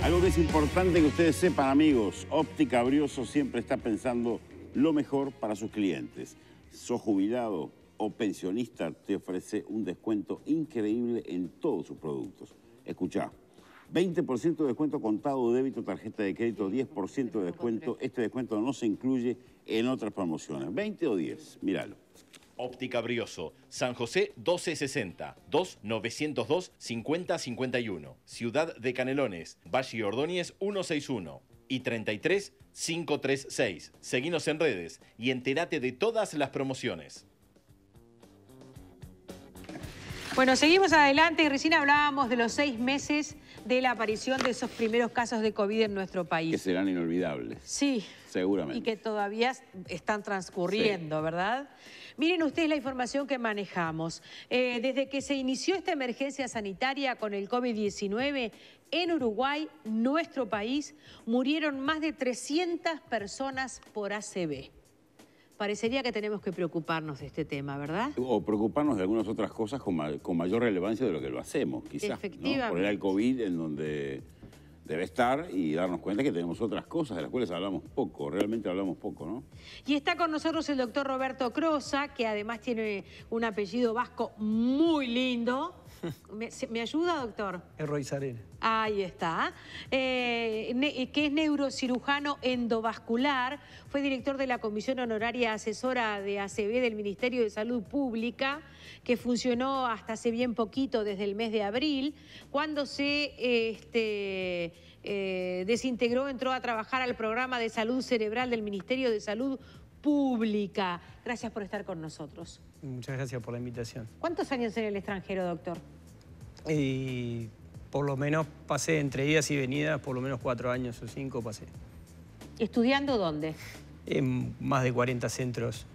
Algo que es importante que ustedes sepan, amigos, Óptica Brioso siempre está pensando lo mejor para sus clientes. ¿Sos jubilado o pensionista? Te ofrece un descuento increíble en todos sus productos. Escuchá. 20% de descuento contado, débito, tarjeta de crédito, 10% de descuento. Este descuento no se incluye en otras promociones. 20 o 10, míralo. Óptica Brioso, San José 1260, 2902-5051. Ciudad de Canelones, Valle Ordóñez 161 y 33-536. Seguinos en redes y entérate de todas las promociones. Bueno, seguimos adelante y recién hablábamos de los 6 meses de la aparición de esos primeros casos de COVID en nuestro país. Que serán inolvidables. Sí. Seguramente. Y que todavía están transcurriendo, sí. ¿Verdad? Miren ustedes la información que manejamos. Desde que se inició esta emergencia sanitaria con el COVID-19, en Uruguay, nuestro país, murieron más de 300 personas por ACV. parecería que tenemos que preocuparnos de este tema, ¿verdad? O preocuparnos de algunas otras cosas con mayor relevancia de lo que lo hacemos, quizás. Efectivamente. ¿no? Poner al COVID en donde debe estar y darnos cuenta que tenemos otras cosas de las cuales hablamos poco, realmente hablamos poco, ¿no? Y está con nosotros el doctor Roberto Crosa, que además tiene un apellido vasco muy lindo. ¿Me ayuda, doctor? Erroizarena. Ahí está. Que es neurocirujano endovascular, fue director de la Comisión Honoraria Asesora de ACV del Ministerio de Salud Pública, que funcionó hasta hace bien poquito, desde el mes de abril, cuando se desintegró, entró a trabajar al programa de salud cerebral del Ministerio de Salud Pública. Gracias por estar con nosotros. Muchas gracias por la invitación. ¿Cuántos años en el extranjero, doctor? Y por lo menos pasé entre idas y venidas, por lo menos 4 años o 5 pasé. ¿Estudiando dónde? En más de 40 centros,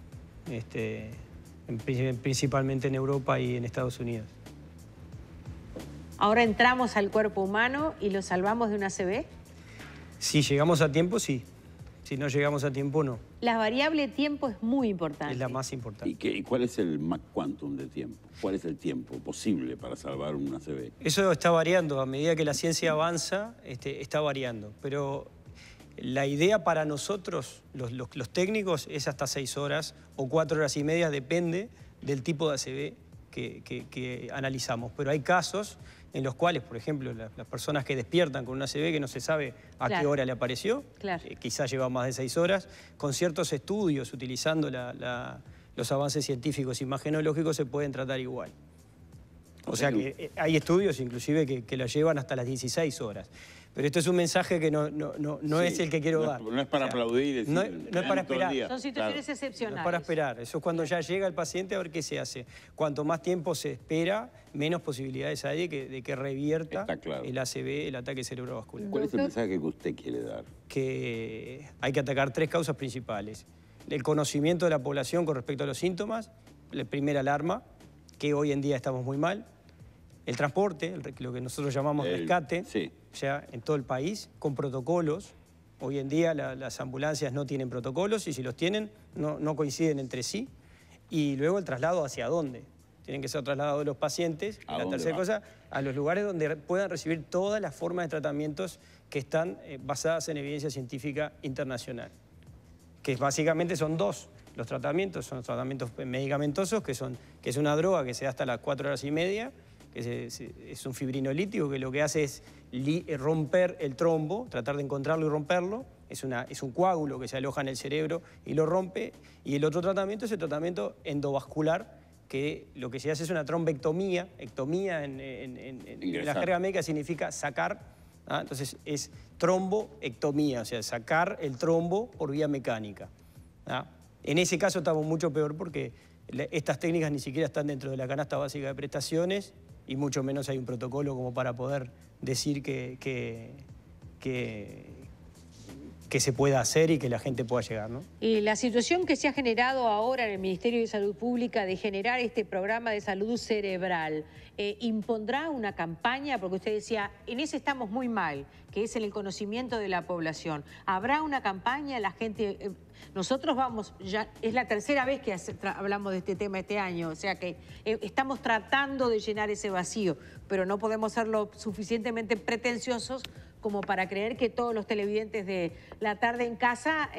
principalmente en Europa y en Estados Unidos. ¿Ahora entramos al cuerpo humano y lo salvamos de una ACV? Si llegamos a tiempo, sí. Si no llegamos a tiempo, no. La variable tiempo es muy importante. Es la más importante. ¿Y cuál es el Mach Quantum de tiempo? ¿Cuál es el tiempo posible para salvar una ACV? Eso está variando. A medida que la ciencia avanza, está variando. Pero la idea para nosotros, los técnicos, es hasta 6 horas o 4 horas y media, depende del tipo de ACV que analizamos. Pero hay casos en los cuales, por ejemplo, las personas que despiertan con una ACV que no se sabe a qué hora le apareció, quizás lleva más de 6 horas, con ciertos estudios, utilizando los avances científicos imagenológicos, se pueden tratar igual. O sea que hay estudios inclusive que la llevan hasta las 16 horas. Pero esto es un mensaje que no es el que quiero dar. No es para aplaudir. No es para esperar. Son situaciones excepcionales. No es para esperar. Eso es cuando ya llega el paciente a ver qué se hace. Cuanto más tiempo se espera, menos posibilidades hay de que revierta el ACV, el ataque cerebrovascular. ¿Cuál es el mensaje que usted quiere dar? Que hay que atacar 3 causas principales. El conocimiento de la población con respecto a los síntomas, la primera alarma, que hoy en día estamos muy mal. El transporte, lo que nosotros llamamos rescate, ya en todo el país, con protocolos. Hoy en día las ambulancias no tienen protocolos y si los tienen no coinciden entre sí. Y luego el traslado hacia dónde. Tienen que ser trasladados los pacientes. Y la tercera cosa, a los lugares donde puedan recibir todas las formas de tratamientos que están basadas en evidencia científica internacional. Que básicamente son 2. Los tratamientos son tratamientos medicamentosos, que es una droga que se da hasta las 4 horas y media, que es un fibrinolítico que lo que hace es romper el trombo, tratar de encontrarlo y romperlo. Es un coágulo que se aloja en el cerebro y lo rompe. Y el otro tratamiento es el tratamiento endovascular, que lo que se hace es una trombectomía. Ectomía en la jerga médica significa sacar. Entonces es tromboectomía, o sea, sacar el trombo por vía mecánica. En ese caso estamos mucho peor porque estas técnicas ni siquiera están dentro de la canasta básica de prestaciones y mucho menos hay un protocolo como para poder decir que se pueda hacer y que la gente pueda llegar, ¿no? Y la situación que se ha generado ahora en el Ministerio de Salud Pública de generar este programa de salud cerebral, ¿impondrá una campaña? Porque usted decía, en ese estamos muy mal, que es en el conocimiento de la población. ¿Habrá una campaña? La gente... Nosotros vamos, ya es la tercera vez que hablamos de este tema este año, o sea que estamos tratando de llenar ese vacío, pero no podemos ser lo suficientemente pretenciosos como para creer que todos los televidentes de La Tarde en Casa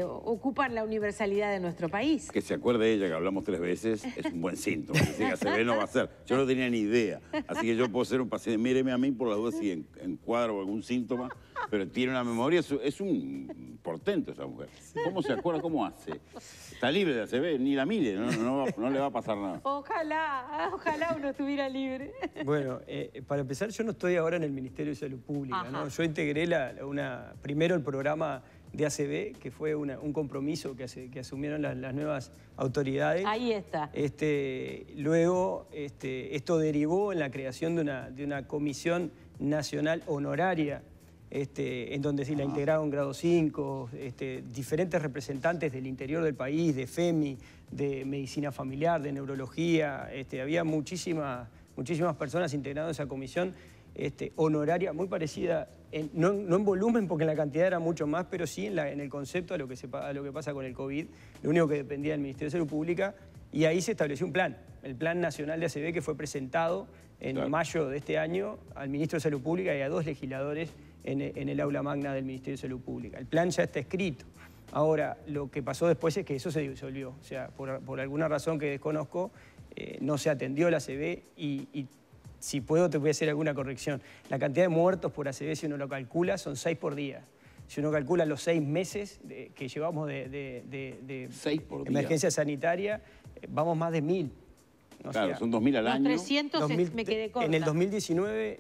ocupan la universalidad de nuestro país. Que se acuerde ella, que hablamos 3 veces, es un buen síntoma. Que siga, se ve, no va a ser. Yo no tenía ni idea. Así que yo puedo ser un paciente. Míreme a mí por la duda si encuadro algún síntoma, pero tiene una memoria, es un portento esa mujer. ¿Cómo se acuerda? ¿Cómo hace? Está libre de ACV, ni la mire, no le va a pasar nada. Ojalá uno estuviera libre. Bueno, para empezar, yo no estoy ahora en el Ministerio de Salud Pública, ¿no? Yo integré primero el programa de ACV, que fue un compromiso que asumieron las nuevas autoridades. Ahí está. Luego, esto derivó en la creación de una comisión nacional honoraria, en donde se la integraron grado 5, diferentes representantes del interior del país, de FEMI, de medicina familiar, de neurología. Había muchísimas personas integrando esa comisión honoraria, muy parecida no en volumen, porque en la cantidad era mucho más, pero sí en el concepto a lo que pasa con el COVID. Lo único que dependía del Ministerio de Salud Pública, y ahí se estableció un plan, el Plan Nacional de ACV, que fue presentado en mayo de este año al Ministro de Salud Pública y a 2 legisladores en el aula magna del Ministerio de Salud Pública. El plan ya está escrito. Ahora, lo que pasó después es que eso se disolvió. O sea, por alguna razón que desconozco, no se atendió la ACV y si puedo te voy a hacer alguna corrección. La cantidad de muertos por ACV, si uno lo calcula, son 6 por día. Si uno calcula los 6 meses que llevamos de 6 por emergencia sanitaria, vamos más de 1000. Claro, sea, son 2000 al año. Los 300 me quedé corta. En el 2019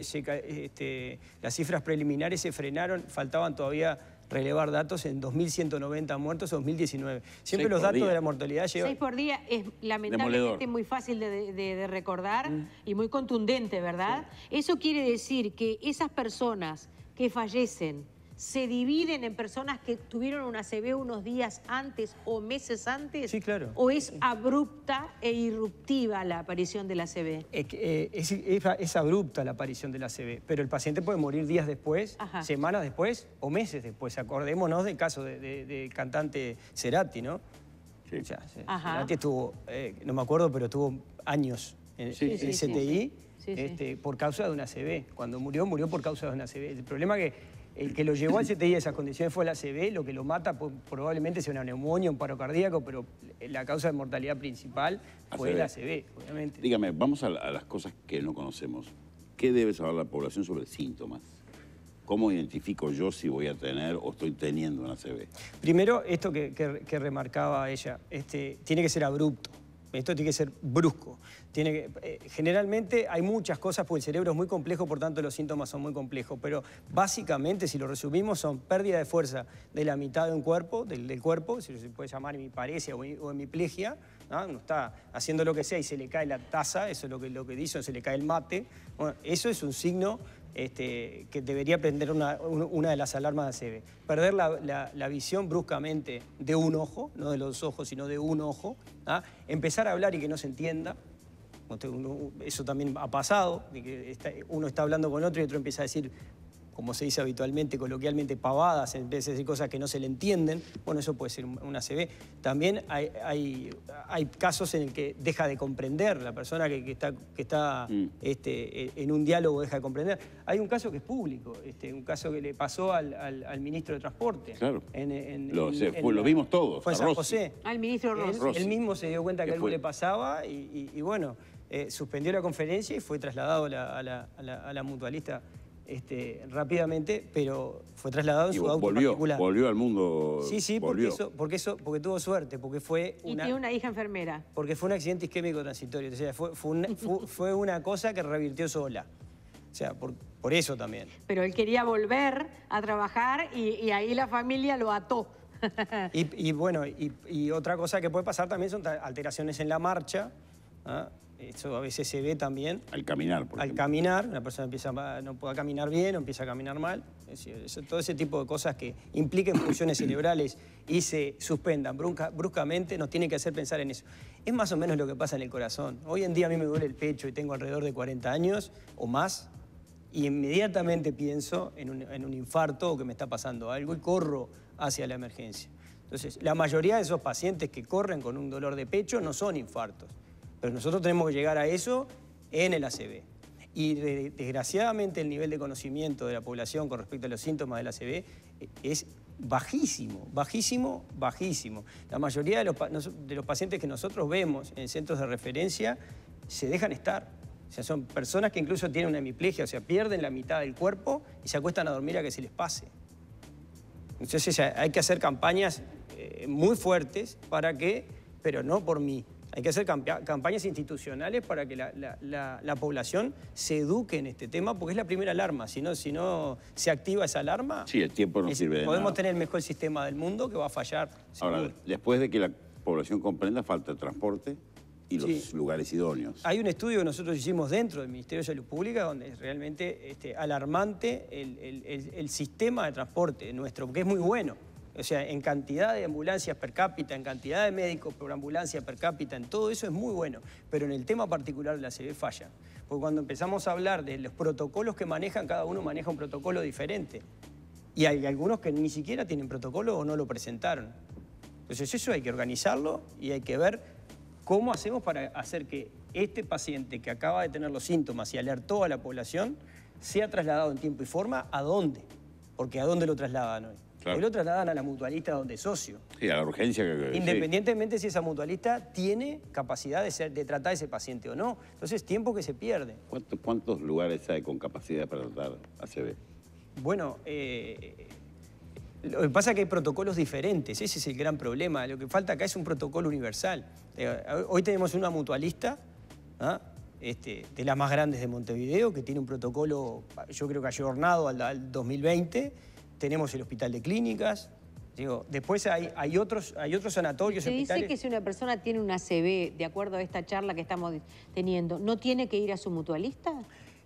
las cifras preliminares se frenaron, faltaban todavía relevar datos en 2.190 muertos en 2019. Siempre los datos de la mortalidad llevan... 6 por día es lamentablemente muy fácil de recordar y muy contundente, ¿verdad? Sí. Eso quiere decir que esas personas que fallecen se dividen en personas que tuvieron una ACV unos días antes o meses antes. Sí, claro. ¿O es abrupta e irruptiva la aparición de la ACV? Es abrupta la aparición de la ACV, pero el paciente puede morir días después, semanas después o meses después. Acordémonos del caso del cantante Cerati, ¿no? Sí. O sea, Cerati estuvo, no me acuerdo, pero tuvo años en el CTI por causa de una ACV. Cuando murió por causa de una ACV. El problema es que el que lo llevó al CTI a esas condiciones fue la ACV, lo que lo mata probablemente sea una neumonía, un paro cardíaco, pero la causa de mortalidad principal fue la ACV, obviamente. Dígame, vamos a las cosas que no conocemos. ¿Qué debe saber la población sobre síntomas? ¿Cómo identifico yo si voy a tener o estoy teniendo una ACV? Primero, esto que remarcaba ella, tiene que ser abrupto. Esto tiene que ser brusco. Generalmente hay muchas cosas, porque el cerebro es muy complejo, por tanto los síntomas son muy complejos, pero básicamente, si lo resumimos, son pérdida de fuerza de la mitad de un cuerpo, del cuerpo, si se puede llamar hemiparesia o hemiplegia, ¿no? Uno está haciendo lo que sea y se le cae la taza, eso es lo que dice, o se le cae el mate. Bueno, eso es un signo que debería prender una de las alarmas de ACV. Perder la visión bruscamente de un ojo, no de los ojos, sino de un ojo. Empezar a hablar y que no se entienda. Eso también ha pasado, de que uno está hablando con otro y otro empieza a decir, como se dice habitualmente, coloquialmente, pavadas, empieza a decir cosas que no se le entienden. Bueno, eso puede ser una ACV. También hay casos en el que deja de comprender, la persona que está en un diálogo deja de comprender. Hay un caso que es público, un caso que le pasó al ministro de Transporte. Claro, lo vimos todos. Fue en San José. Al ministro Rossi. Él mismo se dio cuenta que algo le pasaba y bueno, suspendió la conferencia y fue trasladado a la mutualista rápidamente, pero fue trasladado en su auto particular. Volvió al mundo. Sí, porque tuvo suerte, porque fue y tiene una hija enfermera. Porque fue un accidente isquémico transitorio, o sea, fue una cosa que revirtió sola. O sea, por eso también. Pero él quería volver a trabajar y ahí la familia lo ató. Bueno, y otra cosa que puede pasar también son alteraciones en la marcha. Eso a veces se ve también. Al caminar, por ejemplo. Al caminar, una persona no puede caminar bien o empieza a caminar mal. Todo ese tipo de cosas que impliquen funciones cerebrales y se suspendan bruscamente nos tienen que hacer pensar en eso. Es más o menos lo que pasa en el corazón. Hoy en día a mí me duele el pecho y tengo alrededor de 40 años o más y inmediatamente pienso en un infarto o que me está pasando algo y corro hacia la emergencia. Entonces, la mayoría de esos pacientes que corren con un dolor de pecho no son infartos. Pero nosotros tenemos que llegar a eso en el ACV. Y desgraciadamente el nivel de conocimiento de la población con respecto a los síntomas del ACV es bajísimo, bajísimo, bajísimo. La mayoría de los pacientes que nosotros vemos en centros de referencia se dejan estar. O sea, son personas que incluso tienen una hemiplegia, o sea, pierden la mitad del cuerpo y se acuestan a dormir a que se les pase. Entonces hay que hacer campañas muy fuertes pero no por mí. Hay que hacer campañas institucionales para que la población se eduque en este tema, porque es la primera alarma. Si no se activa esa alarma... Sí, el tiempo no sirve de nada. Podemos tener el mejor sistema del mundo que va a fallar. Ahora, después de que la población comprenda, falta el transporte y los lugares idóneos. Hay un estudio que nosotros hicimos dentro del Ministerio de Salud Pública donde es realmente alarmante el sistema de transporte nuestro, porque es muy bueno. O sea, en cantidad de ambulancias per cápita, en cantidad de médicos por ambulancia per cápita, en todo eso es muy bueno. Pero en el tema particular de la ACV falla. Porque cuando empezamos a hablar de los protocolos que manejan, cada uno maneja un protocolo diferente. Y hay algunos que ni siquiera tienen protocolo o no lo presentaron. Entonces eso hay que organizarlo y hay que ver cómo hacemos para hacer que este paciente que acaba de tener los síntomas y alertó a la población sea trasladado en tiempo y forma. ¿A dónde? Porque ¿a dónde lo trasladan hoy? Claro. Hoy lo trasladan a la mutualista donde es socio. Sí, a la urgencia. Independientemente si esa mutualista tiene capacidad de tratar a ese paciente o no. Entonces, tiempo que se pierde. ¿Cuántos lugares hay con capacidad para tratar ACV? Bueno, lo que pasa es que hay protocolos diferentes. Ese es el gran problema. Lo que falta acá es un protocolo universal. Hoy tenemos una mutualista, ¿ah? De las más grandes de Montevideo, que tiene un protocolo, yo creo que ayornado al 2020. Tenemos el hospital de clínicas. Digo, después hay otros sanatorios, hospitales. Se dice que si una persona tiene una ACV, de acuerdo a esta charla que estamos teniendo, ¿no tiene que ir a su mutualista?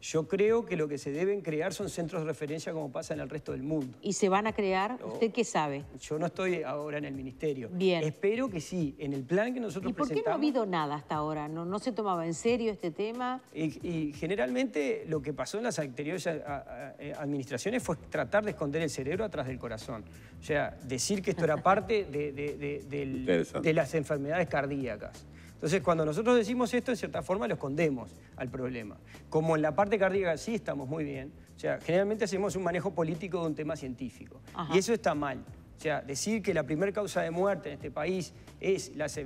Yo creo que lo que se deben crear son centros de referencia como pasa en el resto del mundo. ¿Y se van a crear? ¿Usted qué sabe? Yo no estoy ahora en el ministerio. Bien. Espero que sí. En el plan que nosotros presentamos... ¿Y por qué no ha habido nada hasta ahora? ¿No se tomaba en serio este tema? Y generalmente lo que pasó en las anteriores administraciones fue tratar de esconder el cerebro atrás del corazón. O sea, decir que esto era parte de las enfermedades cardíacas. Entonces, cuando nosotros decimos esto, en cierta forma lo escondemos al problema. Como en la parte cardíaca sí estamos muy bien, o sea, generalmente hacemos un manejo político de un tema científico. Ajá. Y eso está mal. O sea, decir que la primera causa de muerte en este país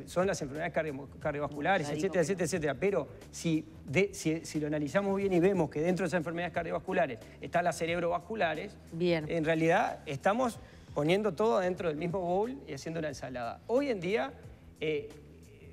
son las enfermedades cardiovasculares, etcétera, etcétera, etcétera. Pero si lo analizamos bien y vemos que dentro de esas enfermedades cardiovasculares están las cerebrovasculares, bien, en realidad estamos poniendo todo dentro del mismo bowl y haciendo una ensalada. Hoy en día...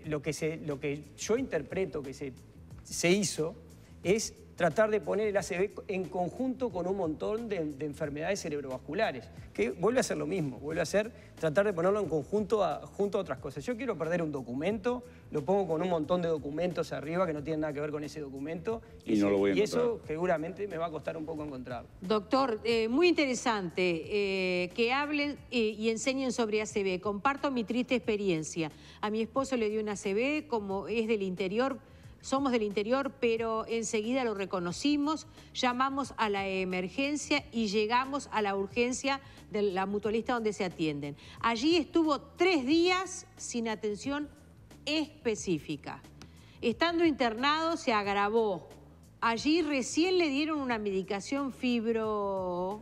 Lo que yo interpreto que se hizo es tratar de poner el ACV en conjunto con un montón de enfermedades cerebrovasculares, que vuelve a ser lo mismo, vuelve a ser tratar de ponerlo en conjunto junto a otras cosas. Yo quiero perder un documento, lo pongo con un montón de documentos arriba que no tienen nada que ver con ese documento, y no lo voy a encontrar. Eso seguramente me va a costar un poco encontrarlo. Doctor, muy interesante que hablen y enseñen sobre ACV. Comparto mi triste experiencia. A mi esposo le dio una ACV, como es del interior. Somos del interior, pero enseguida lo reconocimos, llamamos a la emergencia y llegamos a la urgencia de la mutualista donde se atienden. Allí estuvo 3 días sin atención específica. Estando internado se agravó. Allí recién le dieron una medicación fibro...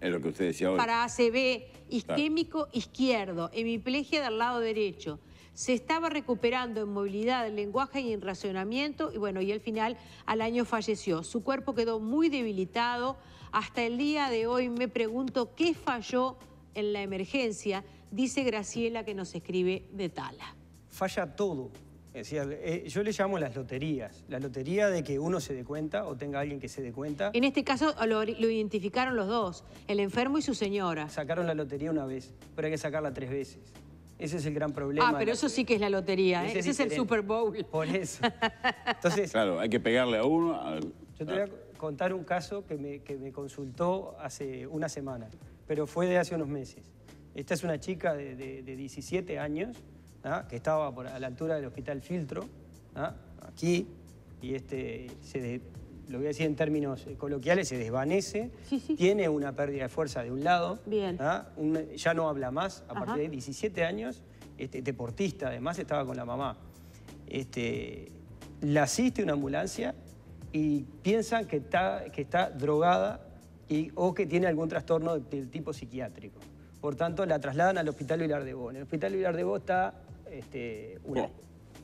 Es lo que usted decía hoy. Para ACV, isquémico izquierdo, hemiplegia del lado derecho. Se estaba recuperando en movilidad, en lenguaje y en razonamiento, y bueno, y al final, al año falleció. Su cuerpo quedó muy debilitado. Hasta el día de hoy me pregunto qué falló en la emergencia, dice Graciela, que nos escribe de Tala. Falla todo. Es decir, yo le llamo las loterías. La lotería de que uno se dé cuenta o tenga alguien que se dé cuenta. En este caso lo identificaron los dos, el enfermo y su señora. Sacaron la lotería una vez, pero hay que sacarla 3 veces. Ese es el gran problema. Ah, pero eso sí que es la lotería, ¿eh? Ese es el Super Bowl. Por eso. Entonces, claro, hay que pegarle a uno. Yo te voy a contar un caso que me consultó hace una semana, pero fue de hace unos meses. Esta es una chica de 17 años, ¿ah? Que estaba a la altura del Hospital Filtro, ¿ah? Aquí, y lo voy a decir en términos coloquiales, se desvanece, tiene una pérdida de fuerza de un lado, ¿ah? Ya no habla más, a partir de 17 años, deportista, además estaba con la mamá. La asiste una ambulancia y piensan que está drogada o que tiene algún trastorno del tipo psiquiátrico. Por tanto, la trasladan al Hospital Vilar de Bo. En el Hospital Vilar de Bo está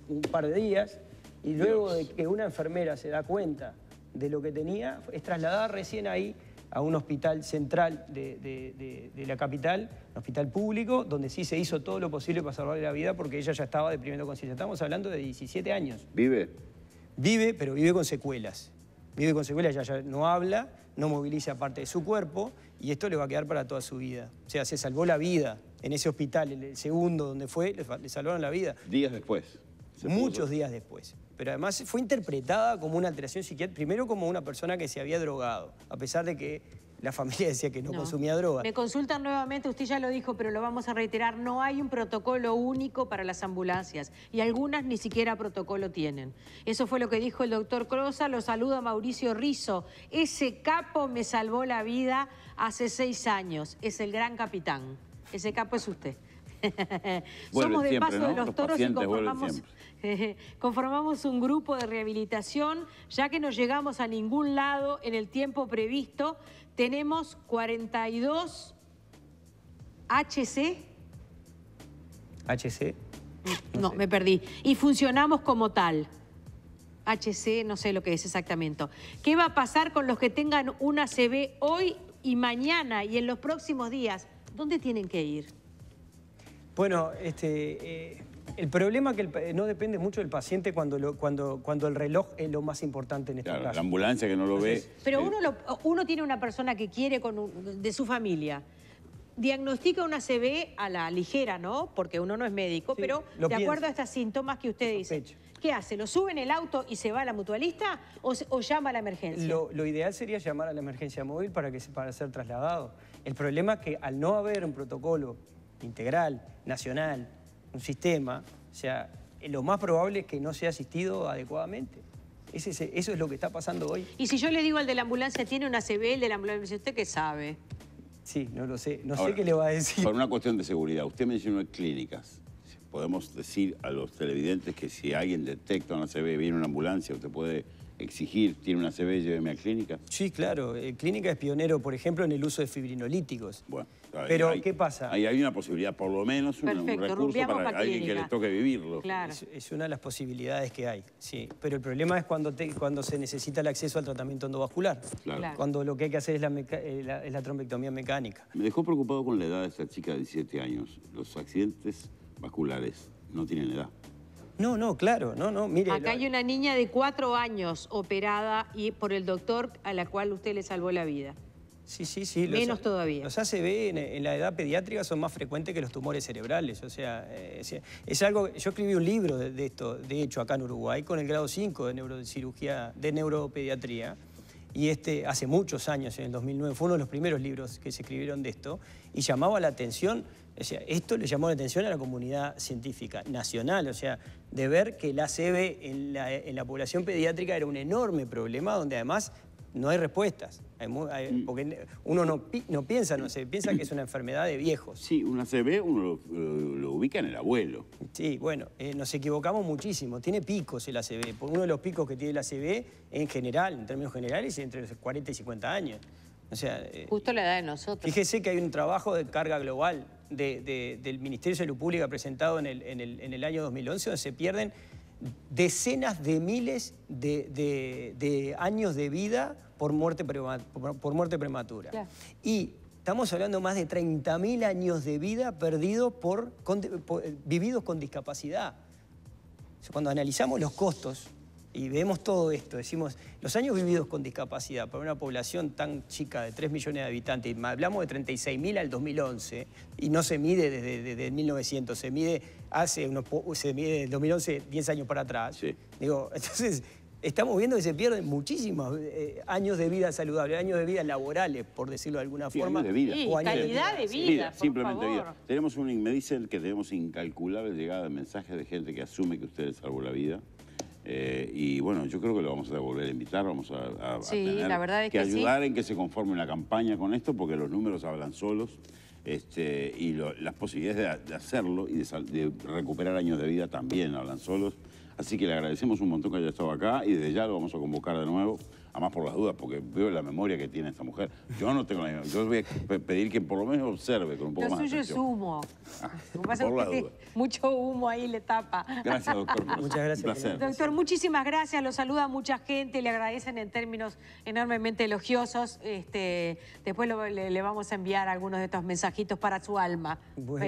un par de días y luego de que una enfermera se da cuenta de lo que tenía, es trasladada recién ahí a un hospital central de la capital, un hospital público, donde sí se hizo todo lo posible para salvarle la vida porque ella ya estaba deprimiendo conciencia. Estamos hablando de 17 años. ¿Vive? Vive, pero vive con secuelas. Vive con secuelas, ella ya no habla, no moviliza parte de su cuerpo y esto le va a quedar para toda su vida. O sea, se salvó la vida en ese hospital, el segundo donde fue, le salvaron la vida. Días después. Muchos días después. Pero además fue interpretada como una alteración psiquiátrica, primero como una persona que se había drogado, a pesar de que La familia decía que no consumía droga. Me consultan nuevamente, usted ya lo dijo, pero lo vamos a reiterar, no hay un protocolo único para las ambulancias y algunas ni siquiera protocolo tienen. Eso fue lo que dijo el doctor Crosa, lo saluda Mauricio Rizzo. Ese capo me salvó la vida hace 6 años, es el gran capitán. Ese capo es usted. Somos de siempre, Paso, ¿no?, de los Toros y conformamos un grupo de rehabilitación, ya que no llegamos a ningún lado en el tiempo previsto. Tenemos 42 HC. ¿HC? No, me perdí. Y funcionamos como tal. HC, no sé lo que es exactamente. ¿Qué va a pasar con los que tengan una ACV hoy y mañana y en los próximos días? ¿Dónde tienen que ir? Bueno, el problema es que no depende mucho del paciente cuando el reloj es lo más importante en este caso. La ambulancia que no lo ve. Pero uno tiene una persona que quiere de su familia. Diagnostica una ACV a la ligera, ¿no? Porque uno no es médico, sí, pero de acuerdo a estos síntomas que usted dice. ¿Qué hace? ¿Lo sube en el auto y se va a la mutualista o llama a la emergencia? Lo ideal sería llamar a la emergencia móvil para ser trasladado. El problema es que al no haber un protocolo integral, nacional, un sistema, o sea, lo más probable es que no sea asistido adecuadamente. Eso es lo que está pasando hoy. Y si yo le digo al de la ambulancia, tiene una ACV, el de la ambulancia, ¿usted qué sabe? Sí, no lo sé. No sé qué le va a decir. Por una cuestión de seguridad, usted mencionó clínicas. Podemos decir a los televidentes que si alguien detecta una ACV, viene una ambulancia, usted puede exigir, tiene una ACV, lléveme a clínica. Sí, claro. Clínica es pionero, por ejemplo, en el uso de fibrinolíticos. Bueno, pero ¿qué pasa? Ahí hay una posibilidad, por lo menos, un recurso para alguien que le toque vivirlo. Claro. Es una de las posibilidades que hay, sí. Pero el problema es cuando se necesita el acceso al tratamiento endovascular. Claro. Cuando lo que hay que hacer es la trombectomía mecánica. Me dejó preocupado con la edad de esta chica de 17 años. Los accidentes vasculares no tienen edad. No, claro, no, mire. Acá hay una niña de 4 años operada por el doctor a la cual usted le salvó la vida. Sí. Menos todavía. Los ACV en la edad pediátrica son más frecuentes que los tumores cerebrales. O sea, es algo... Yo escribí un libro de esto, de hecho, acá en Uruguay, con el grado 5 de neurocirugía, de neuropediatría. Y hace muchos años, en el 2009, fue uno de los primeros libros que se escribieron de esto. Y llamaba la atención, o sea, esto le llamó la atención a la comunidad científica nacional. O sea, de ver que el ACV en la población pediátrica era un enorme problema, donde además no hay respuestas. Porque uno no piensa, piensa que es una enfermedad de viejos. Sí, un ACV uno lo ubica en el abuelo. Sí, bueno, nos equivocamos muchísimo. Tiene picos el ACV. Uno de los picos que tiene el ACV en general, en términos generales, es entre los 40 y 50 años. O sea, justo la edad de nosotros. Fíjese que hay un trabajo de carga global del Ministerio de Salud Pública presentado en el año 2011, donde se pierden decenas de miles de años de vida por muerte prematura. Claro. Y estamos hablando de más de 30.000 años de vida perdidos vividos con discapacidad. O sea, cuando analizamos los costos y vemos todo esto, decimos, los años vividos con discapacidad para una población tan chica de 3 millones de habitantes, y hablamos de 36.000 al 2011, y no se mide desde 1900, se mide del 2011 10 años para atrás. Sí. Digo, entonces, estamos viendo que se pierden muchísimos años de vida saludable, años de vida laborales, por decirlo de alguna forma. Años de vida. Sí, calidad de vida, simplemente vida. Me dicen que tenemos incalculable llegada de mensajes de gente que asume que usted les salvó la vida. Y bueno, yo creo que lo vamos a volver a invitar, vamos a tener la verdad es que ayudar en que se conforme una campaña con esto, porque los números hablan solos, y las posibilidades de hacerlo y de recuperar años de vida también hablan solos. Así que le agradecemos un montón que haya estado acá y desde ya lo vamos a convocar de nuevo, además por las dudas, porque veo la memoria que tiene esta mujer. Yo no tengo la misma. Yo voy a pedir que por lo menos observe con un poco más de atención. Lo suyo es humo. Lo que pasa es que mucho humo ahí le tapa. Gracias, doctor. Muchas gracias. Un placer. Doctor, muchísimas gracias. Lo saluda mucha gente. Le agradecen en términos enormemente elogiosos. Después le vamos a enviar algunos de estos mensajitos para su alma. Bueno.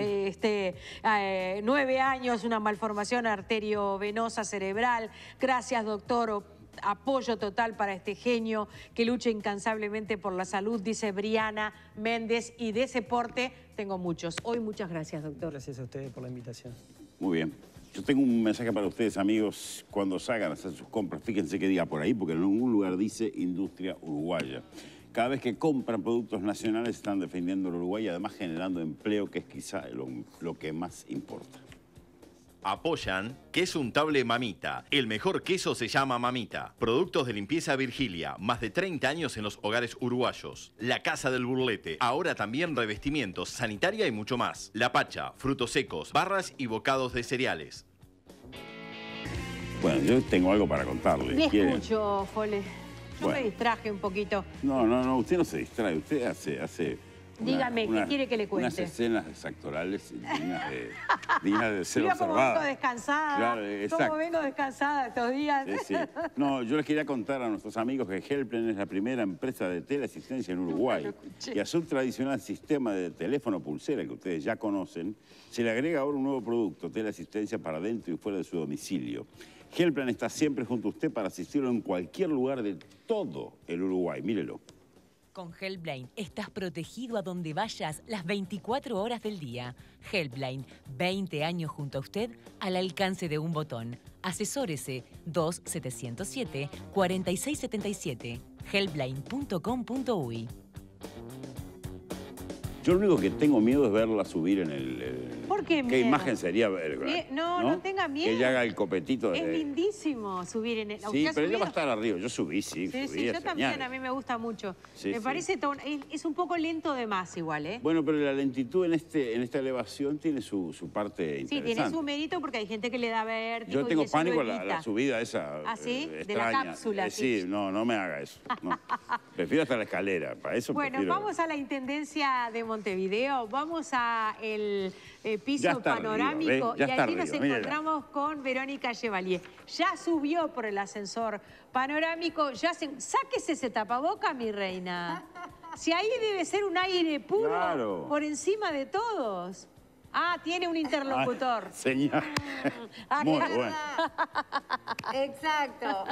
9 años, una malformación arteriovenosa cerebral. Gracias, doctor. Apoyo total para este genio que lucha incansablemente por la salud, dice Briana Méndez, y de ese porte tengo muchos. Hoy muchas gracias, doctor. Gracias a ustedes por la invitación. Muy bien. Yo tengo un mensaje para ustedes, amigos. Cuando salgan a hacer sus compras, fíjense qué diga por ahí, porque en algún lugar dice Industria Uruguaya. Cada vez que compran productos nacionales están defendiendo el Uruguay y además generando empleo, que es quizá lo que más importa. Apoyan Queso Untable Mamita. El mejor queso se llama Mamita. Productos de limpieza Virgilia. Más de 30 años en los hogares uruguayos. La Casa del Burlete. Ahora también revestimientos, sanitaria y mucho más. La Pacha. Frutos secos, barras y bocados de cereales. Bueno, yo tengo algo para contarle. Le escucho, Fole. Yo me distraje un poquito. No, usted no se distrae. Usted hace dígame, ¿qué quiere que le cuente? Unas escenas actorales dignas de ser observadas. Como vengo descansada. Claro, exacto. Como vengo descansada estos días. Sí. No, yo les quería contar a nuestros amigos que Helpline es la primera empresa de teleasistencia en Uruguay. Y a su tradicional sistema de teléfono pulsera, que ustedes ya conocen, se le agrega ahora un nuevo producto, teleasistencia para dentro y fuera de su domicilio. Helpline está siempre junto a usted para asistirlo en cualquier lugar de todo el Uruguay. Mírelo. Con Helpline estás protegido a donde vayas las 24 horas del día. Helpline, 20 años junto a usted al alcance de un botón. Asesórese 2707-4677. Helpline.com.uy. Yo lo único que tengo miedo es verla subir en el... ¿Por qué miedo? ¿Qué imagen sería? No tenga miedo. Que ella haga el copetito. Es lindísimo subir en el... Sí, pero ella va a estar arriba. Yo subí, sí, yo también, a mí me gusta mucho. Me parece... Es un poco lento de más igual, ¿eh? Bueno, pero la lentitud en esta elevación tiene su parte interesante. Sí, tiene su mérito porque hay gente que le da vértigo. Yo tengo pánico a la subida esa. ¿Ah, sí? Extraña. De la cápsula. Sí, no me haga eso. No. Prefiero hasta la escalera. Para eso vamos a la Intendencia de Montevideo, vamos a el piso panorámico arriba, y allí nos encontramos con Verónica Chevalier. Ya subió por el ascensor panorámico, sáquese ese tapaboca, mi reina. Si ahí debe ser un aire puro por encima de todos. Ah, tiene un interlocutor. Señor. Muy bueno. Exacto.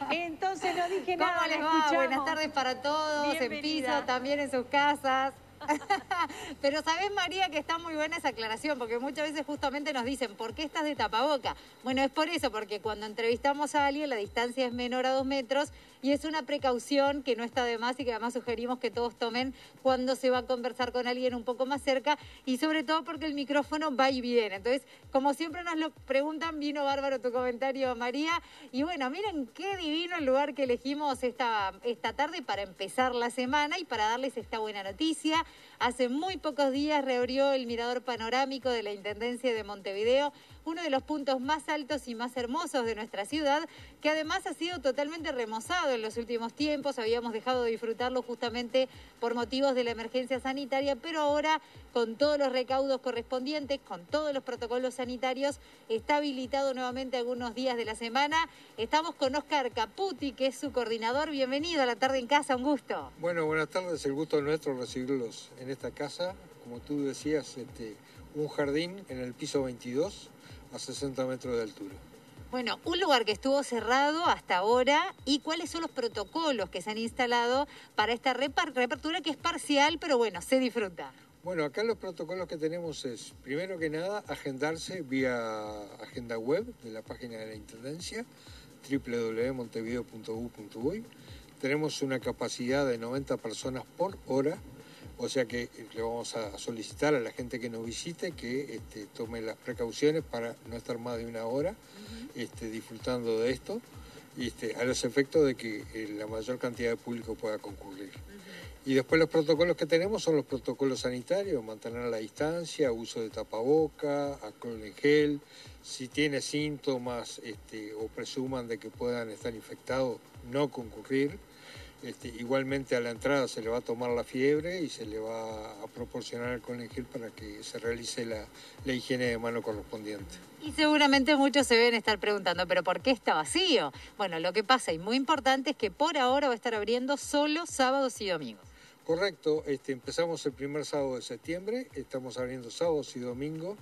Entonces no dije nada. ¿Cómo les va? Buenas tardes para todos, en piso, también en sus casas. Pero sabés, María, que está muy buena esa aclaración, porque muchas veces justamente nos dicen, ¿por qué estás de tapaboca? Bueno, es por eso, porque cuando entrevistamos a alguien la distancia es menor a 2 metros y es una precaución que no está de más y que además sugerimos que todos tomen cuando se va a conversar con alguien un poco más cerca y sobre todo porque el micrófono va y viene. Entonces, como siempre nos lo preguntan, vino bárbaro tu comentario, María. Y bueno, miren qué divino el lugar que elegimos esta tarde para empezar la semana y para darles esta buena noticia. Hace muy pocos días reabrió el mirador panorámico de la Intendencia de Montevideo, uno de los puntos más altos y más hermosos de nuestra ciudad, que además ha sido totalmente remozado en los últimos tiempos. Habíamos dejado de disfrutarlo justamente por motivos de la emergencia sanitaria, pero ahora, con todos los recaudos correspondientes, con todos los protocolos sanitarios, está habilitado nuevamente algunos días de la semana. Estamos con Oscar Caputi, que es su coordinador. Bienvenido a La Tarde en Casa, un gusto. Bueno, buenas tardes, el gusto es nuestro recibirlos en esta casa. Como tú decías, un jardín en el piso 22 a 60 metros de altura. Bueno, un lugar que estuvo cerrado hasta ahora, ¿y cuáles son los protocolos que se han instalado para esta reapertura que es parcial, pero bueno, se disfruta? Bueno, acá los protocolos que tenemos es, primero que nada, agendarse vía agenda web de la página de la Intendencia, www.montevideo.uy. Tenemos una capacidad de 90 personas por hora, o sea que le vamos a solicitar a la gente que nos visite que tome las precauciones para no estar más de una hora disfrutando de esto, a los efectos de que la mayor cantidad de público pueda concurrir. Y después los protocolos que tenemos son los protocolos sanitarios, mantener la distancia, uso de tapaboca, alcohol en gel. Si tiene síntomas o presuman de que puedan estar infectados, no concurrir. Igualmente a la entrada se le va a tomar la fiebre y se le va a proporcionar alcohol en gel para que se realice la higiene de mano correspondiente. Y seguramente muchos se deben estar preguntando, ¿pero por qué está vacío? Bueno, lo que pasa y muy importante es que por ahora va a estar abriendo solo sábados y domingos. Correcto, empezamos el primer sábado de septiembre, estamos abriendo sábados y domingos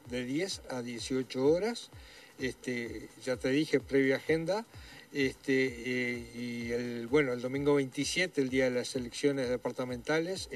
de 10 a 18 horas. Ya te dije, previa agenda. Y el domingo 27, el día de las elecciones departamentales,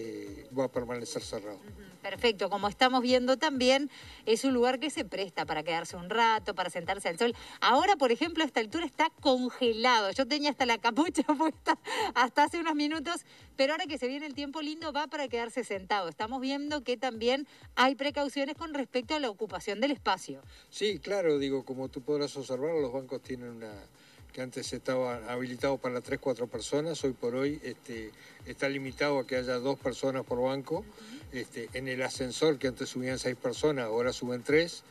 va a permanecer cerrado. Perfecto, como estamos viendo también, es un lugar que se presta para quedarse un rato, para sentarse al sol. Ahora, por ejemplo, a esta altura está congelado. Yo tenía hasta la capucha puesta hasta hace unos minutos, pero ahora que se viene el tiempo lindo va para quedarse sentado. Estamos viendo que también hay precauciones con respecto a la ocupación del espacio. Sí, claro, digo, como tú podrás observar, los bancos tienen que antes estaba habilitado para 3, 4 personas, hoy por hoy está limitado a que haya 2 personas por banco. En el ascensor, que antes subían 6 personas, ahora suben 3.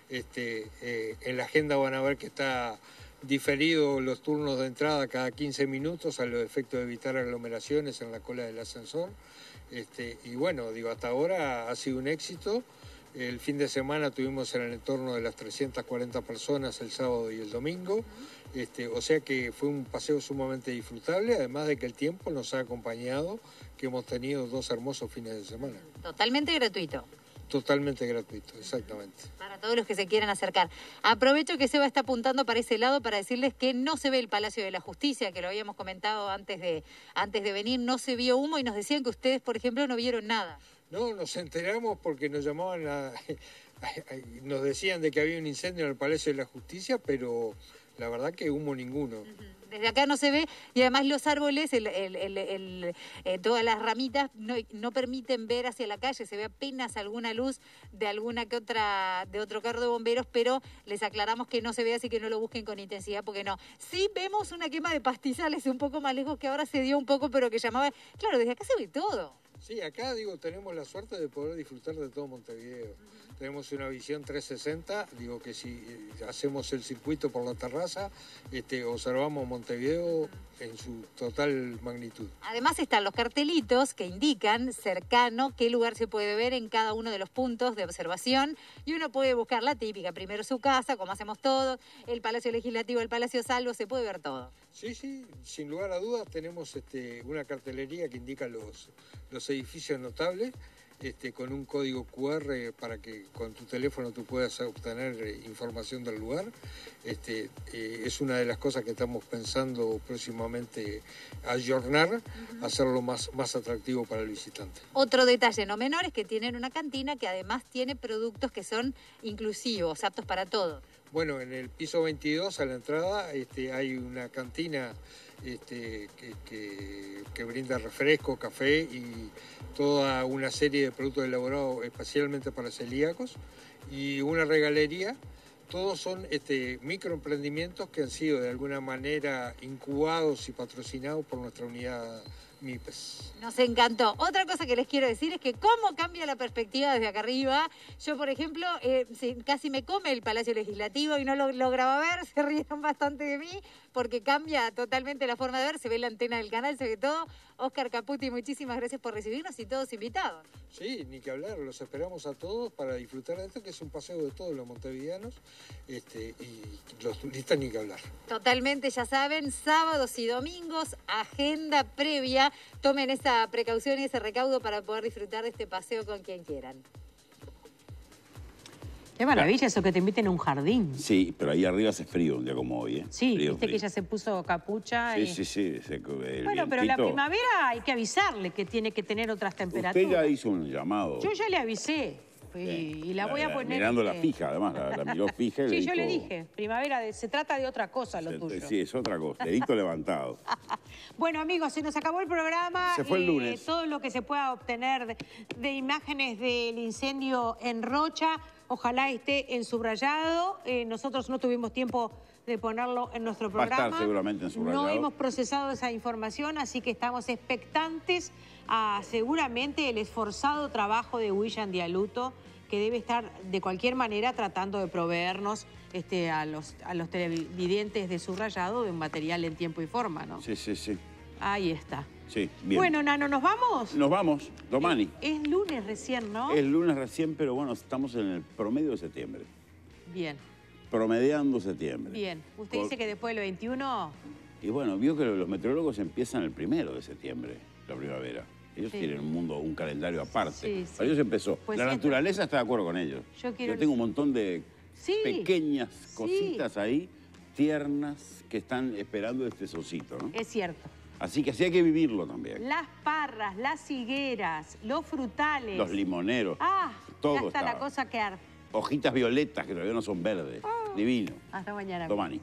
En la agenda van a ver que está diferido los turnos de entrada cada 15 minutos a los efectos de evitar aglomeraciones en la cola del ascensor. Y bueno, digo, hasta ahora ha sido un éxito. El fin de semana tuvimos en el entorno de las 340 personas el sábado y el domingo. O sea que fue un paseo sumamente disfrutable, además de que el tiempo nos ha acompañado, que hemos tenido 2 hermosos fines de semana. Totalmente gratuito. Totalmente gratuito, exactamente. Para todos los que se quieran acercar. Aprovecho que Seba está apuntando para ese lado para decirles que no se ve el Palacio de la Justicia, que lo habíamos comentado antes de venir, no se vio humo y nos decían que ustedes, por ejemplo, no vieron nada. No, nos enteramos porque nos llamaban nos decían de que había un incendio en el Palacio de la Justicia, pero la verdad que humo ninguno. Desde acá no se ve y además los árboles, todas las ramitas no permiten ver hacia la calle, se ve apenas alguna luz de otro carro de bomberos, pero les aclaramos que no se ve, así que no lo busquen con intensidad porque no. Sí vemos una quema de pastizales un poco más lejos que ahora se dio un poco, pero que llamaba, claro, desde acá se ve todo. Sí, acá digo, tenemos la suerte de poder disfrutar de todo Montevideo. Tenemos una visión 360, digo que si hacemos el circuito por la terraza, observamos Montevideo en su total magnitud. Además están los cartelitos que indican cercano qué lugar se puede ver en cada uno de los puntos de observación y uno puede buscar la típica, primero su casa, como hacemos todos, el Palacio Legislativo, el Palacio Salvo, se puede ver todo. Sí, sin lugar a dudas tenemos una cartelería que indica los edificios notables, con un código QR para que con tu teléfono tú puedas obtener información del lugar. Es una de las cosas que estamos pensando próximamente ayornar, hacerlo más atractivo para el visitante. Otro detalle no menor es que tienen una cantina que además tiene productos que son inclusivos, aptos para todos. Bueno, en el piso 22 a la entrada hay una cantina que brinda refresco, café y toda una serie de productos elaborados especialmente para celíacos y una regalería. Todos son microemprendimientos que han sido de alguna manera incubados y patrocinados por nuestra unidad MIPES. Nos encantó. Otra cosa que les quiero decir es que cómo cambia la perspectiva desde acá arriba. Yo, por ejemplo, casi me come el Palacio Legislativo y no lo lograba ver, se rieron bastante de mí porque cambia totalmente la forma de ver, se ve la antena del canal, se ve todo. Oscar Caputi, muchísimas gracias por recibirnos y todos invitados. Sí, ni que hablar, los esperamos a todos para disfrutar de esto, que es un paseo de todos los montevideanos y los turistas ni que hablar. Totalmente, ya saben, sábados y domingos, agenda previa. Tomen esa precaución y ese recaudo para poder disfrutar de este paseo con quien quieran. Qué maravilla eso que te inviten a un jardín. Sí, pero ahí arriba hace frío un día como hoy, ¿eh? Sí, frío, viste frío. que ella se puso capucha. Sí. Bueno, pero la primavera hay que avisarle que tiene que tener otras temperaturas. Usted ya hizo un llamado. Yo ya le avisé. Y la voy a poner... Mirando la fija, además, la miró fija y sí, le yo dijo, le dije, primavera, se trata de otra cosa lo tuyo. Sí, es otra cosa, dedito levantado. Bueno, amigos, se nos acabó el programa. Se fue el lunes. Todo lo que se pueda obtener de imágenes del incendio en Rocha, ojalá esté en subrayado. Nosotros no tuvimos tiempo de ponerlo en nuestro programa. Va a estar seguramente en subrayado. No hemos procesado esa información, así que estamos expectantes a seguramente el esforzado trabajo de William Dialuto, que debe estar de cualquier manera tratando de proveernos a los televidentes de Subrayado de un material en tiempo y forma, ¿no? Sí. Ahí está. Sí, bien. Bueno, Nano, ¿nos vamos? Nos vamos, domani. Es lunes recién, ¿no? Es lunes recién, pero bueno, estamos en el promedio de septiembre. Bien. Promediando septiembre. Bien. ¿Usted dice que después del 21? Y bueno, vio que los meteorólogos empiezan el 1 de septiembre, la primavera. Ellos tienen un calendario aparte. Sí. Para ellos empezó. Pues la naturaleza está de acuerdo con ellos. Yo tengo un montón de pequeñas cositas ahí tiernas que están esperando este solcito, ¿no? Es cierto. Así que sí hay que vivirlo también. Las parras, las higueras, los frutales. Los limoneros. Todo ya está la cosa que arde. Hojitas violetas que todavía no son verdes. Divino. Hasta mañana. Tomani.